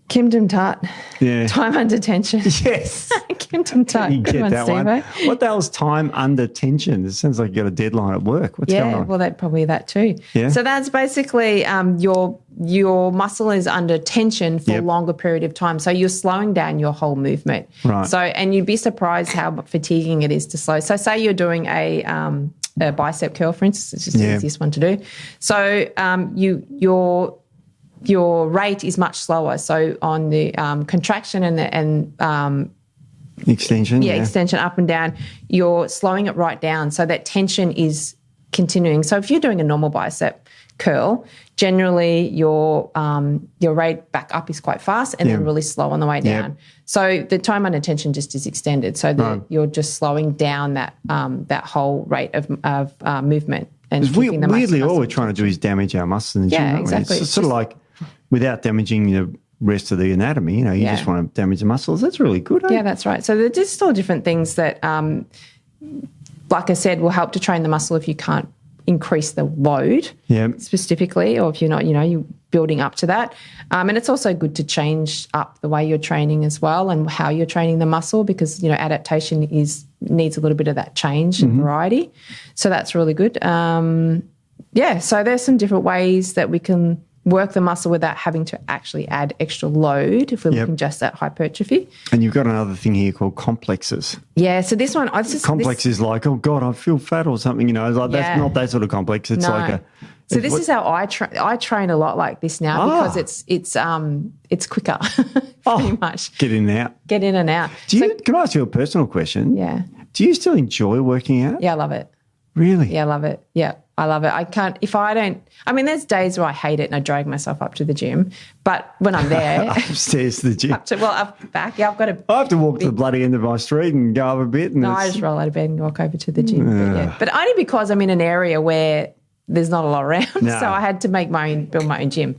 Kingdom Tut. Yeah. Time under tension. Yes. Kingdom Tut. You get that one. What the hell's time under tension? It sounds like you got a deadline at work. What's going on? Well, probably that too. Yeah. So that's basically your muscle is under tension for a longer period of time. So you're slowing down your whole movement. Right. So, and you'd be surprised how fatiguing it is to slow. So say you're doing a bicep curl, for instance. It's just the easiest one to do. So your rate is much slower. So on the contraction and extension, extension up and down, you're slowing it right down. So that tension is continuing. So if you're doing a normal bicep curl, generally your rate back up is quite fast and then really slow on the way down. Yep. So the time under tension just is extended. So you're just slowing down that whole rate of movement. And weirdly, all we're trying to do is damage our muscles in the gym. Yeah, exactly. It's sort of like without damaging the rest of the anatomy, you just want to damage the muscles. That's really good. Yeah, that's right. So there's just all different things that, like I said, will help to train the muscle if you can't increase the load specifically, or if you're not, you're building up to that. And it's also good to change up the way you're training as well and how you're training the muscle because, adaptation needs a little bit of that change and variety. So that's really good. So there's some different ways that we can work the muscle without having to actually add extra load if we're looking just at hypertrophy. And you've got another thing here called complexes. Yeah, so this one... Complex is like, oh, God, I feel fat or something, that's not that sort of complex. It's like a... So this is how I train. I train a lot like this now because it's quicker, pretty much. Get in and out. Get in and out. Can I ask you a personal question? Yeah. Do you still enjoy working out? Yeah, I love it. Really? Yeah, I love it. Yeah. I love it. I can't, if I don't, I mean, there's days where I hate it and I drag myself up to the gym, but when I'm there. Upstairs to the gym. Up back. Yeah, I've got to. I have to walk to the bloody end of my street and go up a bit. And no, I just roll out of bed and walk over to the gym. But only because I'm in an area where there's not a lot around. No. So I had to build my own gym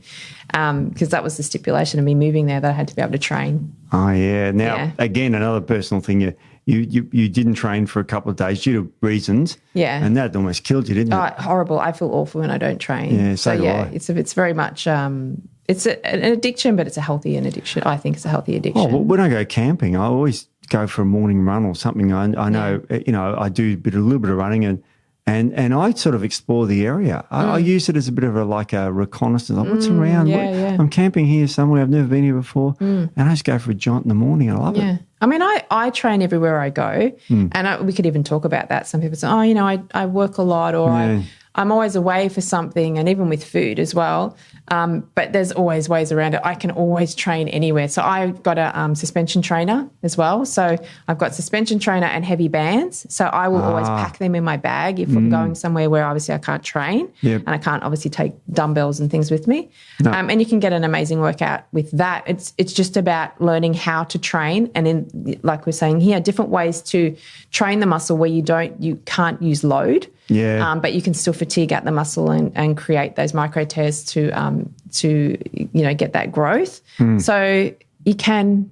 because that was the stipulation of me moving there, that I had to be able to train. Oh, yeah. Now, again, another personal thing, you didn't train for a couple of days due to reasons. Yeah. And that almost killed you, didn't it? Horrible. I feel awful when I don't train. Yeah, so do I. It's very much, it's an addiction, but it's a healthy addiction. I think it's a healthy addiction. Oh, well, when I go camping, I always go for a morning run or something. I know, I do a little bit of running and I sort of explore the area. I use it as a bit of a reconnaissance. Like, what's around? I'm camping here somewhere. I've never been here before. And I just go for a jaunt in the morning. I love it. I mean, I train everywhere I go. And we could even talk about that. Some people say, I work a lot or I'm always away for something, and even with food as well. But there's always ways around it. I can always train anywhere. So I've got a suspension trainer as well. So I've got suspension trainer and heavy bands. So I will always pack them in my bag if I'm going somewhere where obviously I can't train and I can't obviously take dumbbells and things with me. No. And you can get an amazing workout with that. It's just about learning how to train, and in, like we're saying here, different ways to train the muscle where you can't use load. Yeah. But you can still fatigue out the muscle and create those micro tears to get that growth. So you can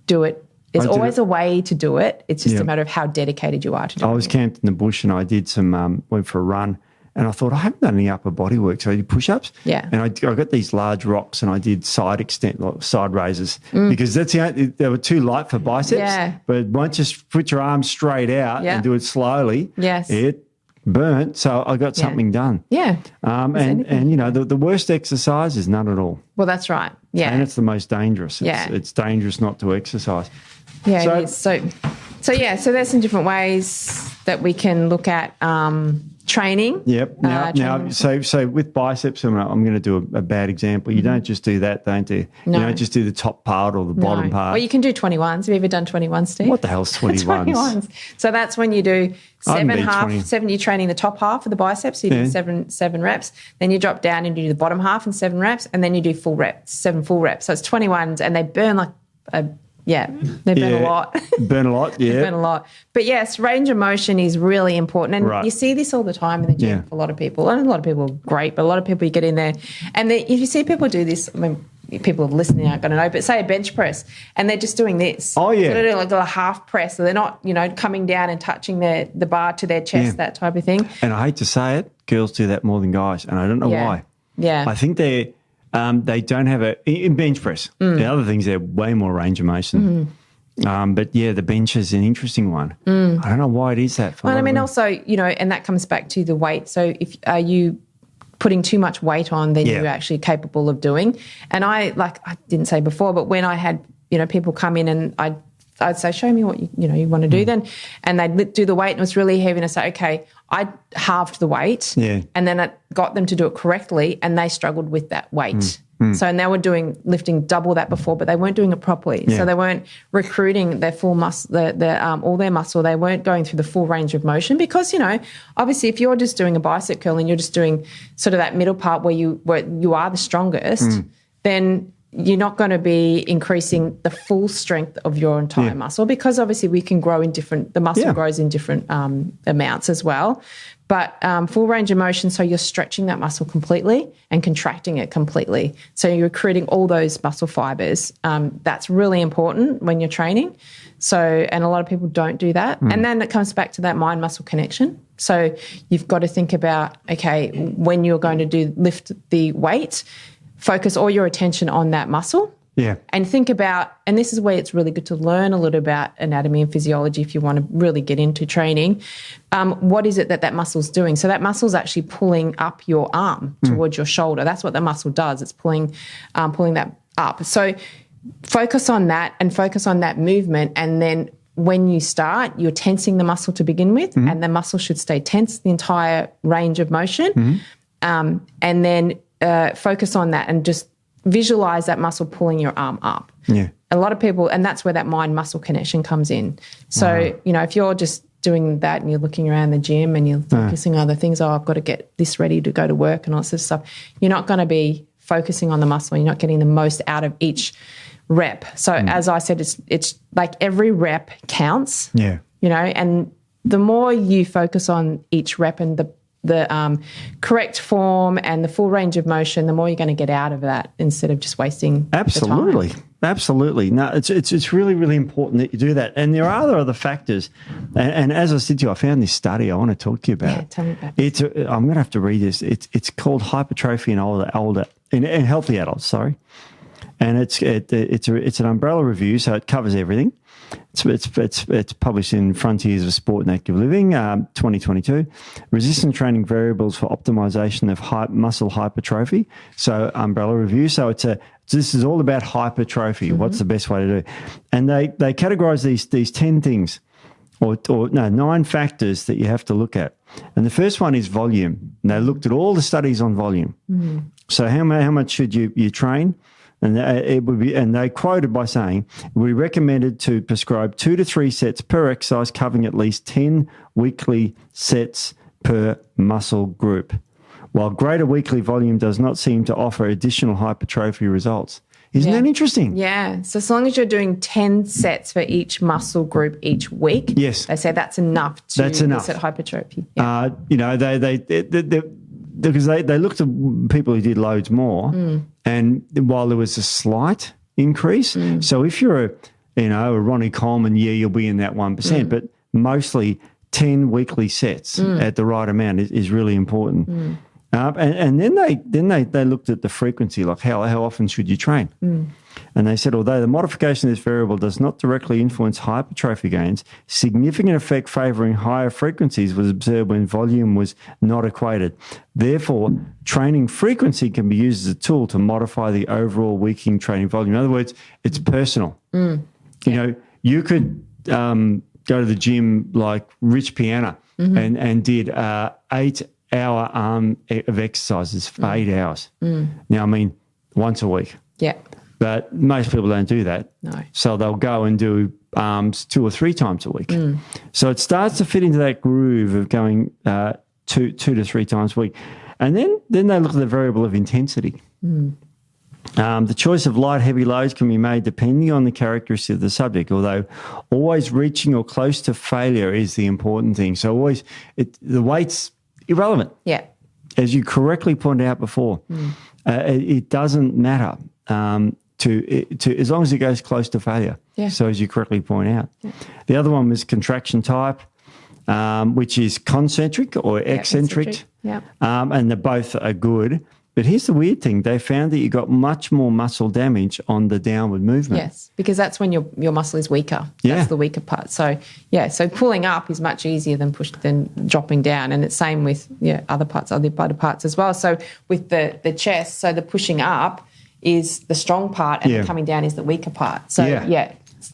do it. There's always a way to do it. It's just a matter of how dedicated you are to do it. I was camped in the bush and I did went for a run, and I thought I haven't done any upper body work, so I did push-ups. Yeah. And I got these large rocks and I did side raises because they were too light for biceps. Yeah. But once you put your arms straight out and do it slowly, it burnt, so I got something done. Yeah. And the worst exercise is none at all. Well, that's right. Yeah. And it's the most dangerous. It's dangerous not to exercise. Yeah, it is. So there's some different ways that we can look at training. Yep. Now, so with biceps, I'm going to do a bad example. You don't just do that, don't you? No. You don't just do the top part or the bottom part. Well, you can do 21s. Have you ever done 21s, Steve? What the hell's 21s? 21s. So that's when you do seven. You're training the top half of the biceps. You do seven reps. Then you drop down and you do the bottom half and 7 reps, and then you do 7 full reps. So it's 21s, and they burn like a they burn a lot. Burn a lot, yeah. Burn a lot. But yes, range of motion is really important. And you see this all the time in the gym for a lot of people. And a lot of people are great, but a lot of people you get in there. And if you see people do this, I mean, people listening aren't going to know, but say a bench press and they're just doing this. Oh, yeah. So they're doing like a half press. So they're not, coming down and touching the bar to their chest, that type of thing. And I hate to say it, girls do that more than guys. And I don't know why. Yeah. I think they don't have in bench press. The other things, they're way more range of motion. But the bench is an interesting one. I don't know why it is that. Well, I mean, also, and that comes back to the weight. So are you putting too much weight on than you're actually capable of doing? And I didn't say before, but when I had, people come in and I'd say, show me what you want to do then. And they'd do the weight and it was really heavy. And I say, okay, I halved the weight and then I got them to do it correctly and they struggled with that weight. So and they were lifting double that before, but they weren't doing it properly. Yeah. So they weren't recruiting their full muscle, all their muscle. They weren't going through the full range of motion because, obviously if you're just doing a bicep curl and you're just doing sort of that middle part where you are the strongest, then you're not going to be increasing the full strength of your entire muscle because obviously we can grow the muscle grows in different amounts as well. But full range of motion, so you're stretching that muscle completely and contracting it completely. So you're recruiting all those muscle fibers. That's really important when you're training. So, and a lot of people don't do that. And then it comes back to that mind-muscle connection. So you've got to think about, okay, when you're going to lift the weight, focus all your attention on that muscle. Yeah. And think about, and this is where it's really good to learn a little about anatomy and physiology if you want to really get into training. What is it that muscle's doing? So that muscle's actually pulling up your arm towards your shoulder. That's what the muscle does. It's pulling that up. So focus on that and focus on that movement. And then when you start, you're tensing the muscle to begin with, and the muscle should stay tense the entire range of motion. And then focus on that and just visualize that muscle pulling your arm up. Yeah. A lot of people, and that's where that mind-muscle connection comes in. So, if you're just doing that and you're looking around the gym and you're focusing on other things, I've got to get this ready to go to work and all this stuff, you're not going to be focusing on the muscle. You're not getting the most out of each rep. So as I said, it's like every rep counts. Yeah. And the more you focus on each rep and the correct form and the full range of motion, the more you're going to get out of that instead of just wasting Absolutely. the time. Absolutely. No, it's really, really important that you do that. And there are other factors. And as I said to you, I found this study. I want to talk to you about it. Tell me about it. I'm going to have to read this. It's called Hypertrophy in older in healthy adults. Sorry, and it's an umbrella review, so it covers everything. It's published in Frontiers of Sport and Active Living, 2022. Resistance training variables for optimization of muscle hypertrophy. So umbrella review. So this is all about hypertrophy. What's the best way to do? And they categorize these 10 things, or 9 factors that you have to look at. And the first one is volume. And they looked at all the studies on volume. So how much should you train? And they quoted by saying, we recommended to prescribe 2 to 3 sets per exercise, covering at least 10 weekly sets per muscle group, while greater weekly volume does not seem to offer additional hypertrophy results. Isn't that interesting? Yeah. So as long as you're doing 10 sets for each muscle group each week, yes, they say that's enough to elicit hypertrophy. Yeah. Because they looked at people who did loads more, and while there was a slight increase, so if you're a Ronnie Coleman, you'll be in that 1%, but mostly 10 weekly sets at the right amount is really important. And then they looked at the frequency, like how often should you train? And they said, although the modification of this variable does not directly influence hypertrophy gains, significant effect favouring higher frequencies was observed when volume was not equated. Therefore, training frequency can be used as a tool to modify the overall weakening training volume. In other words, it's personal. You could go to the gym like Rich Piana and did 8-hour arm of exercises for 8 hours. Now, I mean, once a week. Yeah. But most people don't do that. No. So they'll go and do arms 2 or 3 times a week. So it starts to fit into that groove of going 2 to 3 times a week. And then they look at the variable of intensity. The choice of light, heavy loads can be made depending on the characteristics of the subject, although always reaching or close to failure is the important thing. So the weight's irrelevant. Yeah. As you correctly pointed out before, it doesn't matter to as long as it goes close to failure. Yeah. So as you correctly point out. Yeah. The other one was contraction type, which is concentric or eccentric. Yeah. And they both are good. But here's the weird thing. They found that you got much more muscle damage on the downward movement. Yes, because that's when your muscle is weaker. That's the weaker part. So, so pulling up is much easier than dropping down. And it's same with other parts as well. So with the chest, so the pushing up is the strong part and the coming down is the weaker part. So,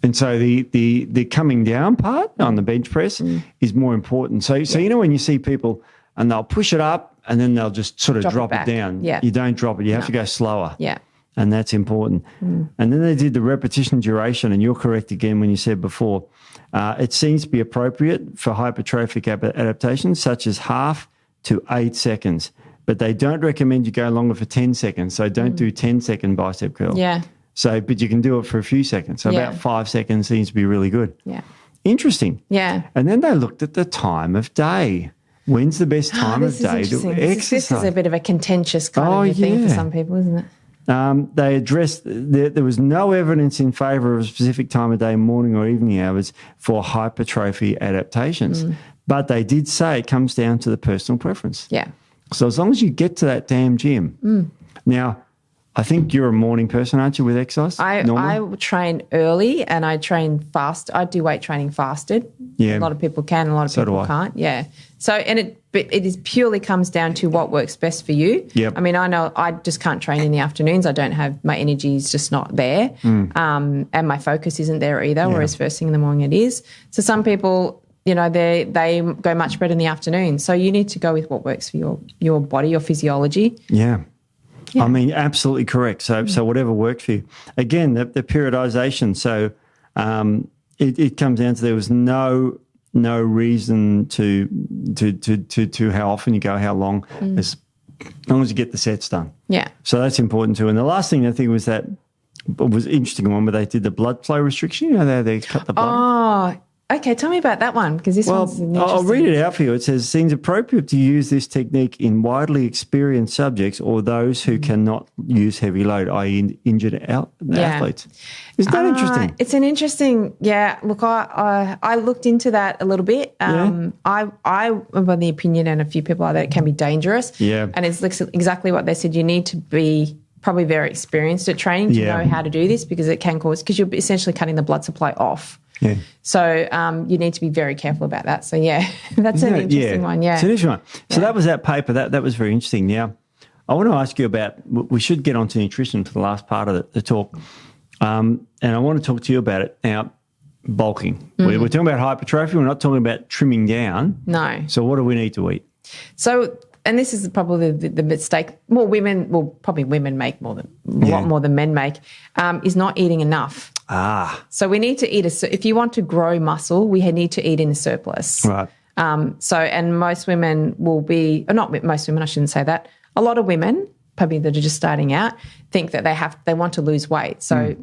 And so the coming down part on the bench press is more important. So when you see people and they'll push it up and then they'll just sort of drop it down. Yeah. You don't drop it. You have to go slower. Yeah. And that's important. And then they did the repetition duration, and you're correct again when you said before. It seems to be appropriate for hypertrophic adaptations such as half to 8 seconds. But they don't recommend you go longer for 10 seconds. So don't do 10-second bicep curl. Yeah. So, but you can do it for a few seconds. So about 5 seconds seems to be really good. Yeah. Interesting. Yeah. And then they looked at the time of day. When's the best time of day to exercise? This is a bit of a contentious kind of thing for some people, isn't it? They addressed there was no evidence in favour of a specific time of day, morning or evening hours, for hypertrophy adaptations. But they did say it comes down to the personal preference. Yeah. So as long as you get to that damn gym. Now, I think you're a morning person, aren't you, with exercise? I train early and I train fast. I do weight training fasted. Yeah. A lot of people can, a lot of people can't. Yeah. So, and it is purely comes down to what works best for you. Yep. I mean, I know I just can't train in the afternoons. I don't have, my energy is just not there. And my focus isn't there either, whereas first thing in the morning it is. So some people, they go much better in the afternoon. So you need to go with what works for your body, your physiology. Yeah. I mean, absolutely correct. So whatever works for you. Again, the periodization. So it comes down to there was no no reason to how often you go, how long, as long as you get the sets done. Yeah. So that's important too. And the last thing I think was that was an interesting one where they did the blood flow restriction. You know, they cut the blood. Oh, okay. Tell me about that one, because this one's interesting. I'll read it out for you. It says, it seems appropriate to use this technique in widely experienced subjects or those who cannot use heavy load, i.e. injured athletes. Isn't that interesting? It's an interesting, look, I looked into that a little bit. I'm of the opinion, and a few people are, that it can be dangerous. Yeah. And it's exactly what they said. You need to be probably very experienced at training to know how to do this, because it can cause, because you're essentially cutting the blood supply off. Yeah. So you need to be very careful about that. So, that's an interesting one. Yeah. It's an interesting one. So that was that paper. That was very interesting. Now, I want to ask you about, we should get onto nutrition for the last part of the talk. And I want to talk to you about it. Now, bulking. We're talking about hypertrophy. We're not talking about trimming down. No. So what do we need to eat? So, and this is probably the mistake more women, probably women make a lot more than men make, is not eating enough. So we need to eat if you want to grow muscle, we need to eat in a surplus. Right. And most women will be, or not most women, I shouldn't say that. A lot of women, probably that are just starting out, think that they want to lose weight. So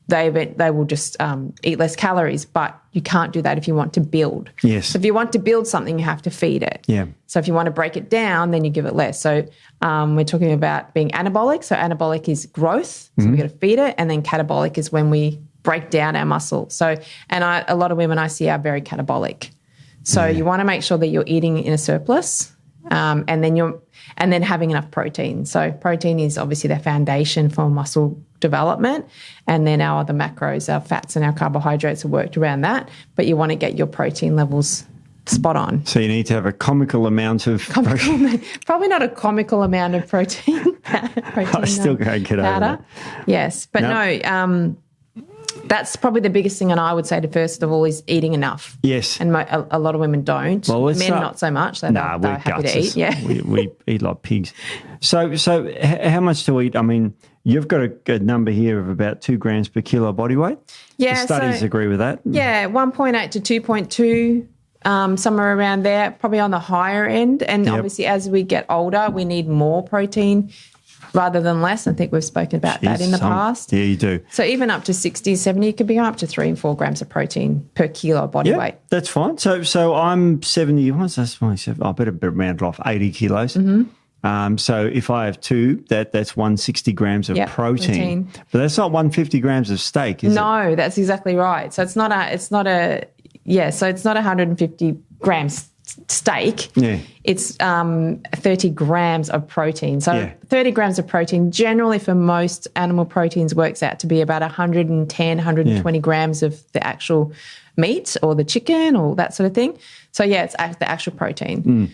they will just eat less calories, but you can't do that if you want to build. Yes. So if you want to build something, you have to feed it. Yeah. So if you want to break it down, then you give it less. So we're talking about being anabolic. So anabolic is growth. So we got to feed it. And then catabolic is when we break down our muscle. So, and a lot of women I see are very catabolic. So you want to make sure that you're eating in a surplus, and then having enough protein. So protein is obviously the foundation for muscle development, and then our other macros, our fats and our carbohydrates are worked around that. But you want to get your protein levels spot on. So you need to have a comical amount of protein. Probably not a comical amount of protein. I still can't get over that. Yes, but no. That's probably the biggest thing, and I would say to first of all is eating enough. Yes. And a lot of women don't. Well, men not so much. They're happy to eat. Yeah. we eat like pigs. So how much to eat? I mean, you've got a number here of about 2 grams per kilo body weight. Yeah. The studies agree with that. Yeah, 1.8 to 2.2, somewhere around there, probably on the higher end. And obviously as we get older, we need more protein rather than less. I think we've spoken about that in the past. Yeah, you do. So even up to 60, 70, it could be up to 3 and 4 grams of protein per kilo body weight. That's fine. So I'm 70, what's that? I better round it off, 80 kilos. Mm-hmm. So if I have 2, that's 160 grams of protein. But that's not 150 grams of steak, is it? No, that's exactly right. So it's not a 150 grams steak. Yeah. It's 30 grams of protein. So 30 grams of protein generally for most animal proteins works out to be about 110, 120 grams of the actual meat or the chicken or that sort of thing. So, it's the actual protein.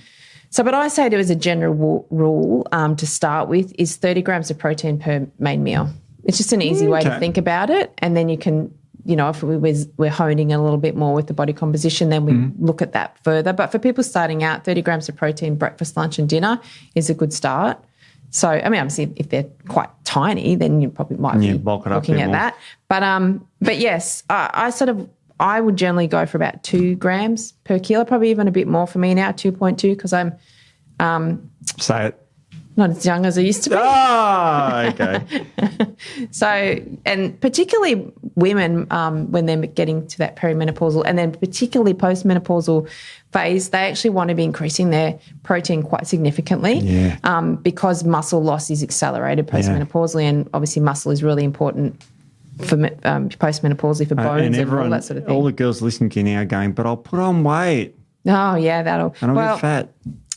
So, but I say it as a general rule to start with is 30 grams of protein per main meal. It's just an easy way to think about it. And then you can, if we're honing a little bit more with the body composition, then we look at that further. But for people starting out, 30 grams of protein, breakfast, lunch and dinner is a good start. So, I mean, obviously if they're quite tiny, then you probably might be looking at that. But yes, I would generally go for about 2 grams per kilo, probably even a bit more for me now, 2.2, because I'm say it. Not as young as I used to be. Okay. So, and particularly women, when they're getting to that perimenopausal and then particularly postmenopausal phase, they actually want to be increasing their protein quite significantly because muscle loss is accelerated postmenopausally, and obviously muscle is really important for postmenopausally for bones and all that sort of thing. All the girls listening to you now are going, but I'll put on weight. Oh, yeah, that'll. And I'll get fat.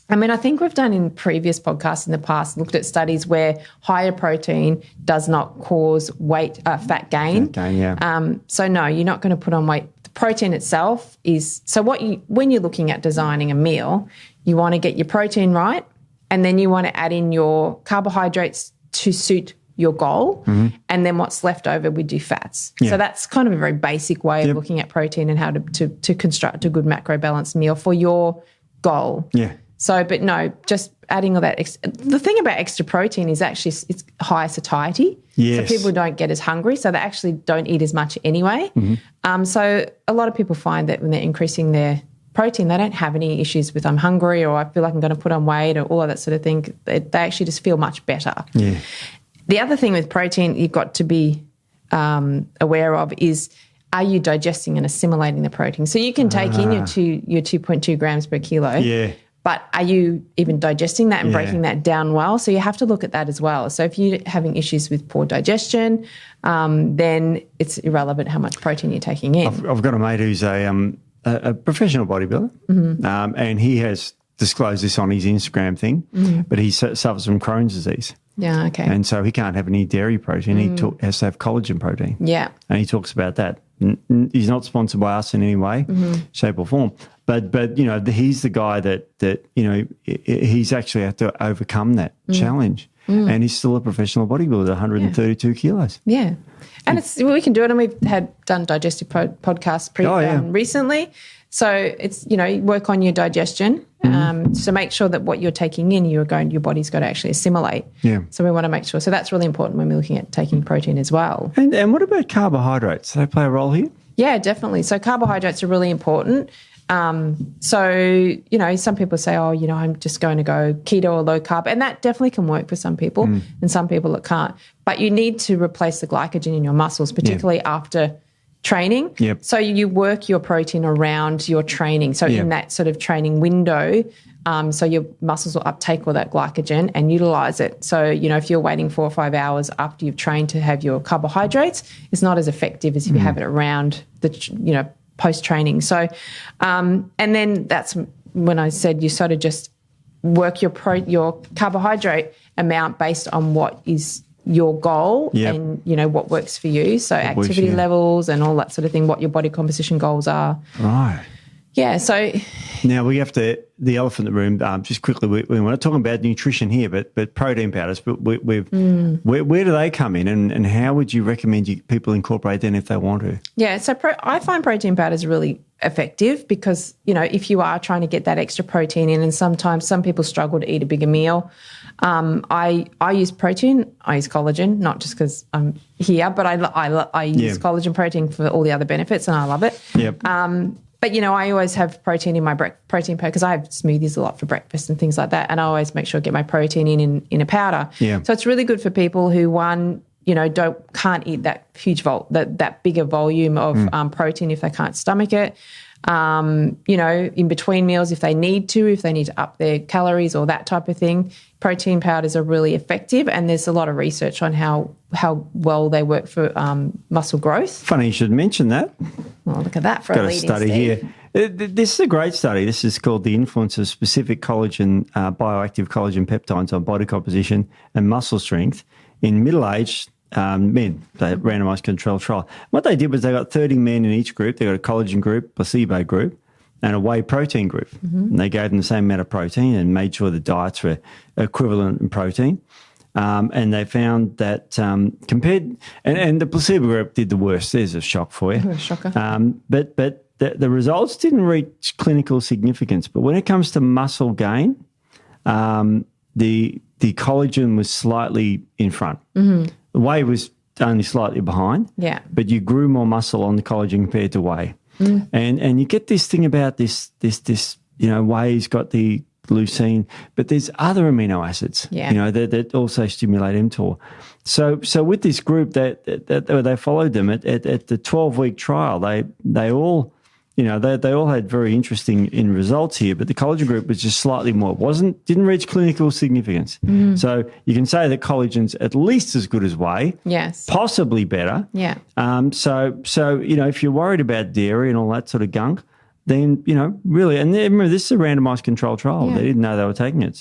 I mean, I think we've done in previous podcasts in the past, looked at studies where higher protein does not cause fat gain. Fat gain, yeah. So no, you're not going to put on weight. The protein itself is, so when you're looking at designing a meal, you want to get your protein right, and then you want to add in your carbohydrates to suit your goal, and then what's left over we do fats. So that's kind of a very basic way of looking at protein and how to construct a good macro balanced meal for your goal. Yeah. So, but no, just adding all that. The thing about extra protein is actually it's higher satiety. Yes. So people don't get as hungry, so they actually don't eat as much anyway. So a lot of people find that when they're increasing their protein, they don't have any issues with I'm hungry or I feel like I'm going to put on weight or all of that sort of thing. They actually just feel much better. Yeah. The other thing with protein you've got to be aware of is, are you digesting and assimilating the protein? So you can take in your 2.2 grams per kilo. Yeah. But are you even digesting that and breaking that down well? So you have to look at that as well. So if you're having issues with poor digestion, then it's irrelevant how much protein you're taking in. I've got a mate who's a professional bodybuilder, and he has disclosed this on his Instagram thing, but he suffers from Crohn's disease. Yeah, okay. And so he can't have any dairy protein. He has to have collagen protein. Yeah. And he talks about that. He's not sponsored by us in any way, shape or form. But you know, he's the guy that you know, he's actually had to overcome that challenge. And he's still a professional bodybuilder, 132 kilos. Yeah. And we can do it, and we've done digestive podcasts recently. So it's, you know, work on your digestion. So make sure that what you're taking in, your body's got to actually assimilate. Yeah. So we want to make sure. So that's really important when we're looking at taking protein as well. And what about carbohydrates? Do they play a role here? Yeah, definitely. So carbohydrates are really important. So, you know, some people say, oh, you know, I'm just going to go keto or low carb. And that definitely can work for some people, and some people it can't. But you need to replace the glycogen in your muscles, particularly after training. Yep. So you work your protein around your training. So in that sort of training window, so your muscles will uptake all that glycogen and utilize it. So, you know, if you're waiting 4 or 5 hours after you've trained to have your carbohydrates, it's not as effective as if you have it around the, you know, post-training. So, and then that's when I said you sort of just work your carbohydrate amount based on what is your goal and, you know, what works for you. So activity levels and all that sort of thing, what your body composition goals are. Right. Yeah, so... Now, we have to, the elephant in the room, just quickly, we're not talking about nutrition here, but protein powders, but where do they come in, and how would you recommend people incorporate them if they want to? Yeah, so I find protein powders really effective because, you know, if you are trying to get that extra protein in, and sometimes some people struggle to eat a bigger meal, I use protein, I use collagen, not just because I'm here, but I use collagen protein for all the other benefits, and I love it. Yep. But, you know, I always have protein in my protein powder because I have smoothies a lot for breakfast and things like that, and I always make sure I get my protein in a powder. Yeah. So it's really good for people who, one, you know, can't eat that huge that bigger volume of protein if they can't stomach it. You know, in between meals, if they need to up their calories or that type of thing, protein powders are really effective, and there's a lot of research on how well they work for muscle growth. Funny you should mention that. Well, look at that for a leading study Steve. Here. This is a great study. This is called The Influence of Specific Collagen, Bioactive Collagen Peptides on Body Composition and Muscle Strength in middle-aged men. They randomised controlled trial. What they did was they got 30 men in each group. They got a collagen group, placebo group, and a whey protein group. And they gave them the same amount of protein and made sure the diets were equivalent in protein. And they found that compared, and the placebo group did the worst. There's a shock for you. Shocker. But the results didn't reach clinical significance. But when it comes to muscle gain, the collagen was slightly in front. The whey was only slightly behind. Yeah. But you grew more muscle on the collagen compared to whey. And you get this thing about this, you know, whey's got the leucine, but there's other amino acids, you know, that also stimulate mTOR. So with this group that they followed them at the 12-week trial, they all, you know, they all had very interesting results here, but the collagen group was just slightly more. Didn't reach clinical significance. So you can say that collagen's at least as good as whey. Yes. Possibly better. Yeah. So you know, if you're worried about dairy and all that sort of gunk, then, you know, really, and remember, this is a randomised controlled trial. Yeah. They didn't know they were taking it.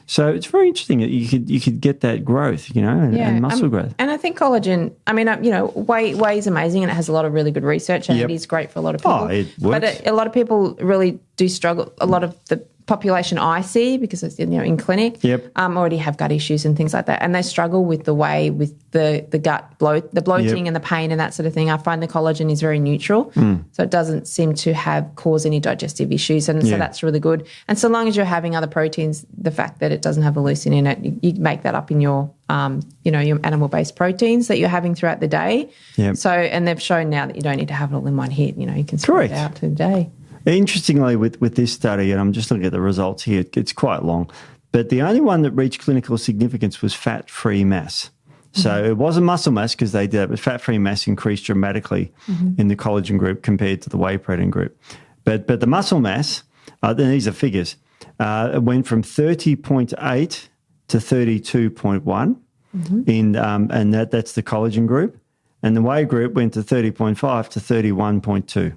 So it's very interesting that you could get that growth, you know, and muscle growth. And I think collagen, I mean, you know, whey is amazing, and it has a lot of really good research, and it is great for a lot of people. Oh, it works. But a lot of people really do struggle. A lot of the population I see, because it's, you know, in clinic, already have gut issues and things like that, and they struggle with the whey, with the gut bloating and the pain and that sort of thing. I find the collagen is very neutral, so it doesn't seem to cause any digestive issues, and so that's really good. And so long as you're having other proteins, the fact that it doesn't have the leucine in it, you make that up in your you know, your animal-based proteins that you're having throughout the day. So, and they've shown now that you don't need to have it all in one hit. You know, you can spread it out to the day. Interestingly, with this study, and I'm just looking at the results here, it's quite long, but the only one that reached clinical significance was fat-free mass. So it wasn't muscle mass because they did it, but fat-free mass increased dramatically in the collagen group compared to the whey protein group. But the muscle mass, these are figures, it went from 30.8 to 32.1, and that's the collagen group. And the whey group went to 30.5 to 31.2.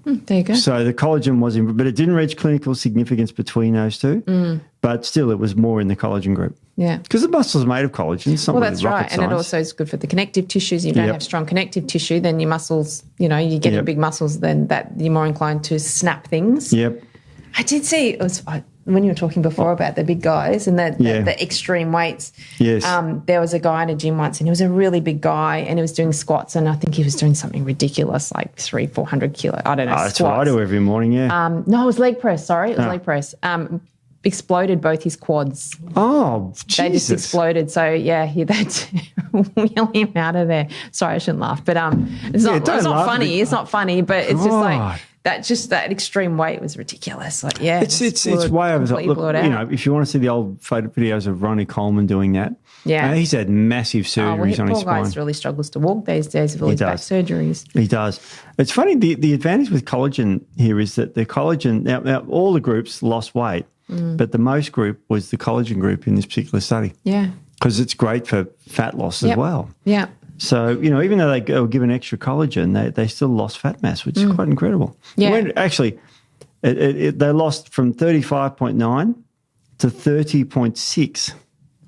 There you go. So the collagen was in, but it didn't reach clinical significance between those two. But still, it was more in the collagen group. Yeah. Because the muscle's made of collagen. It's not Well, really that's rocket right. science. And it also is good for the connective tissues. If you don't have strong connective tissue, then your muscles, you get big muscles, then that you're more inclined to snap things. Yep. I did see, it was when you were talking before about the big guys and the extreme weights. Yes. There was a guy in a gym once and he was a really big guy and he was doing squats and I think he was doing something ridiculous like 300-400 kilo. I don't know. That's what I do every morning, yeah. No, it was leg press. Sorry, it was leg press. Exploded both his quads. Oh, Jesus. They just exploded. So, yeah, he had to wheel him out of there. Sorry, I shouldn't laugh. But it's not funny. It's not funny, but it's just like that extreme weight was ridiculous. Like, yeah. It's way over the top. Look, if you want to see the old photo videos of Ronnie Coleman doing that, he's had massive surgeries on his spine. Poor guy really struggles to walk these days with all his back surgeries. He does. It's funny, the advantage with collagen here is that the collagen, now all the groups lost weight, but the most group was the collagen group in this particular study. Yeah. Because it's great for fat loss as well. Yeah. So, even though they were given extra collagen, they still lost fat mass, which is quite incredible. Yeah. Actually, they lost from 35.9 to 30.6.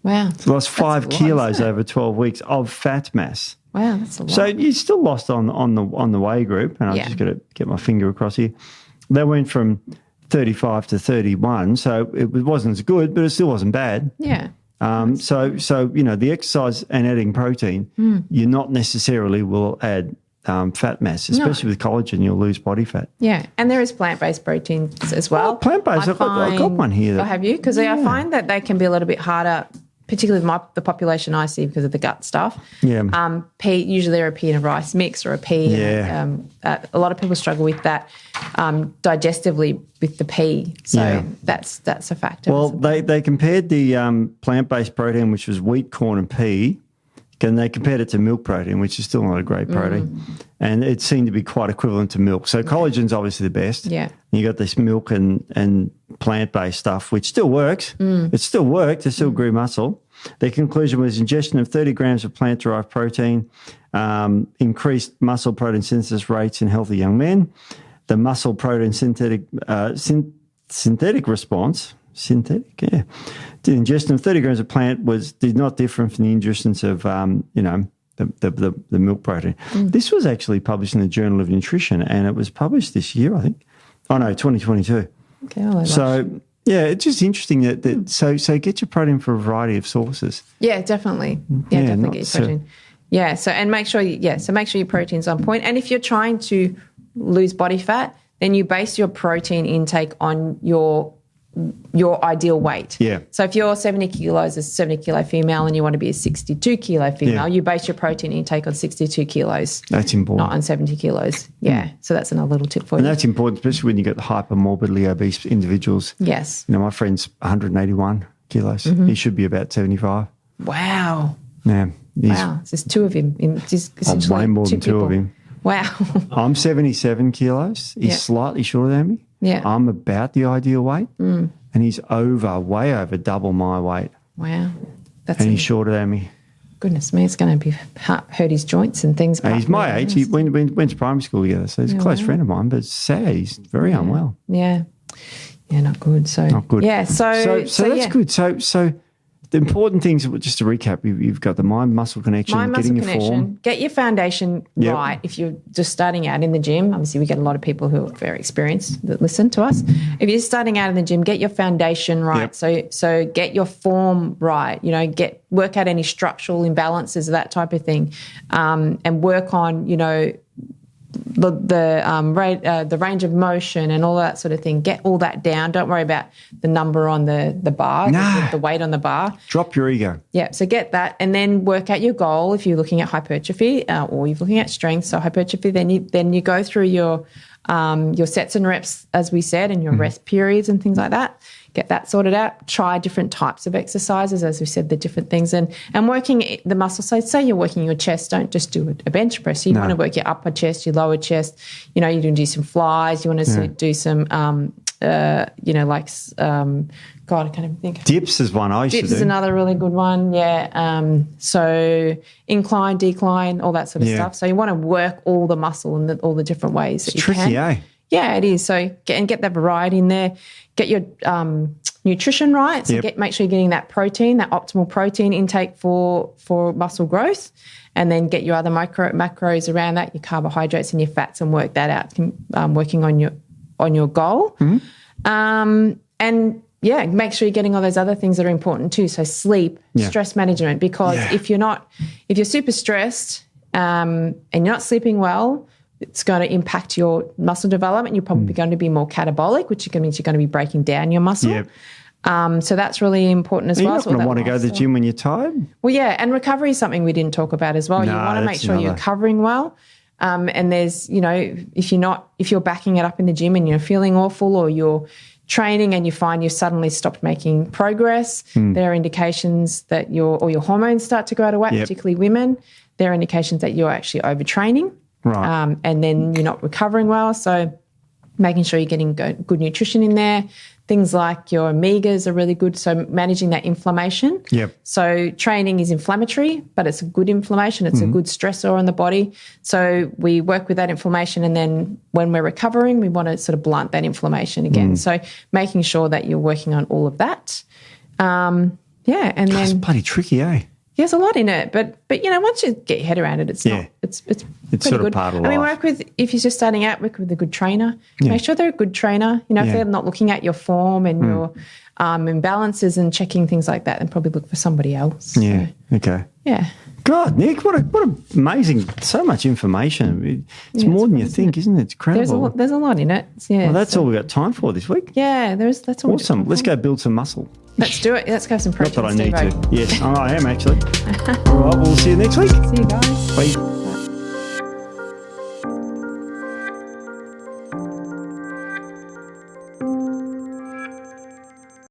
Wow. So they lost 5 kilos over 12 weeks of fat mass. Wow, that's a lot. So you still lost on the whey group, and I'm just going to get my finger across here. They went from 35 to 31, so it wasn't as good, but it still wasn't bad. Yeah. So the exercise and adding protein, you not necessarily will add fat mass, especially with collagen. You'll lose body fat. Yeah, and there is plant-based proteins as well. Oh, plant-based. I've got one here. Have you? Because I find that they can be a little bit harder, particularly the population I see because of the gut stuff. Yeah. Pea, usually they're a pea and a rice mix or a pea. Yeah. And, a lot of people struggle with that digestively with the pea. So that's a factor. Well, they compared the plant-based protein, which was wheat, corn and pea, and they compared it to milk protein, which is still not a great protein. And it seemed to be quite equivalent to milk. So collagen's obviously the best. Yeah. And you got this milk and plant-based stuff, which still works. It still worked. It still grew muscle. Their conclusion was ingestion of 30 grams of plant-derived protein increased muscle protein synthesis rates in healthy young men. The muscle protein synthetic response, the ingestion of 30 grams of plant did not differ from the ingestion of, the milk protein. This was actually published in the Journal of Nutrition, and it was published this year, I think. Oh, no, 2022. Okay, so, yeah, it's just interesting that so get your protein from a variety of sources. Yeah, definitely. Yeah, definitely get your protein. So make sure your protein's on point. And if you're trying to lose body fat, then you base your protein intake on your ideal weight. Yeah. So if you're 70 kilos, a 70 kilo female, and you want to be a 62 kilo female, you base your protein intake on 62 kilos. That's important. Not on 70 kilos. Yeah. So that's another little tip for you. And that's important, especially when you get hypermorbidly obese individuals. Yes. My friend's 181 kilos. He should be about 75. Wow. Yeah. Wow. So there's two of him. Essentially way more than two of him. Wow. I'm 77 kilos. He's slightly shorter than me. Yeah. I'm about the ideal weight, and he's way over double my weight. Wow. And he's shorter than me. Goodness me, it's going to hurt his joints and things. And he's my age. He went to primary school together, so he's a close friend of mine, but it's sad. He's very unwell. Yeah. Yeah, not good. So not good. Yeah, so that's good. So the important things, just to recap, you've got the mind-muscle connection, getting your form. Get your foundation right if you're just starting out in the gym. Obviously, we get a lot of people who are very experienced that listen to us. If you're starting out in the gym, get your foundation right. Yep. So get your form right. Work out any structural imbalances, that type of thing, and work on, the range of motion and all that sort of thing. Get all that down. Don't worry about the number on the bar, the weight on the bar. Drop your ego. Yeah, so get that and then work out your goal if you're looking at hypertrophy or you're looking at strength. So hypertrophy, then you go through your your sets and reps, as we said, and your rest periods and things like that. Get that sorted out. Try different types of exercises, as we said, the different things. And working the muscles. So say you're working your chest, don't just do a bench press. You want to work your upper chest, your lower chest. You want to do some flies. You want to do some, God, I can't even think. Dips is one I used to do. Dips is another really good one, yeah. So incline, decline, all that sort of stuff. So you want to work all the muscle and all the different ways that you can. It's tricky, eh? Yeah, it is. So get that variety in there. Get your nutrition right. So make sure you're getting that protein, that optimal protein intake for muscle growth, and then get your other macros around that, your carbohydrates and your fats, and work that out. Working on your goal, and make sure you're getting all those other things that are important too. So sleep, stress management, because if you're super stressed and you're not sleeping well, it's going to impact your muscle development. You're probably going to be more catabolic, which means you're going to be breaking down your muscle. Yep. So that's really important as well. You're not going to want to go to the gym when you're tired? Well, yeah, and recovery is something we didn't talk about as well. You want to make sure you're recovering well. And there's, if you're backing it up in the gym and you're feeling awful, or you're training and you find you've suddenly stopped making progress, there are indications that your hormones start to go out of whack, particularly women. There are indications that you're actually overtraining. Right. And then you're not recovering well. So making sure you're getting good nutrition in there. Things like your omegas are really good. So managing that inflammation. Yep. So training is inflammatory, but it's a good inflammation. It's a good stressor on the body. So we work with that inflammation, and then when we're recovering, we want to sort of blunt that inflammation again. So making sure that you're working on all of that. And then it's bloody tricky, eh? There's a lot in it, but once you get your head around it, it's not. It's sort good. of part of life. If you're just starting out, work with a good trainer. Make sure they're a good trainer. If they're not looking at your form and your imbalances and checking things like that, then probably look for somebody else. Yeah. So, okay. Yeah. God, Nic, what amazing! So much information. It's more than you think, isn't it? It's incredible. There's a lot in it. Yeah. Well, that's all we've got time for this week. Yeah, that's all. Awesome. Let's go build some muscle. Let's do it. Let's go have some protein. Not that I need to. Yes, I am actually. All right, we'll see you next week. See you guys. Bye.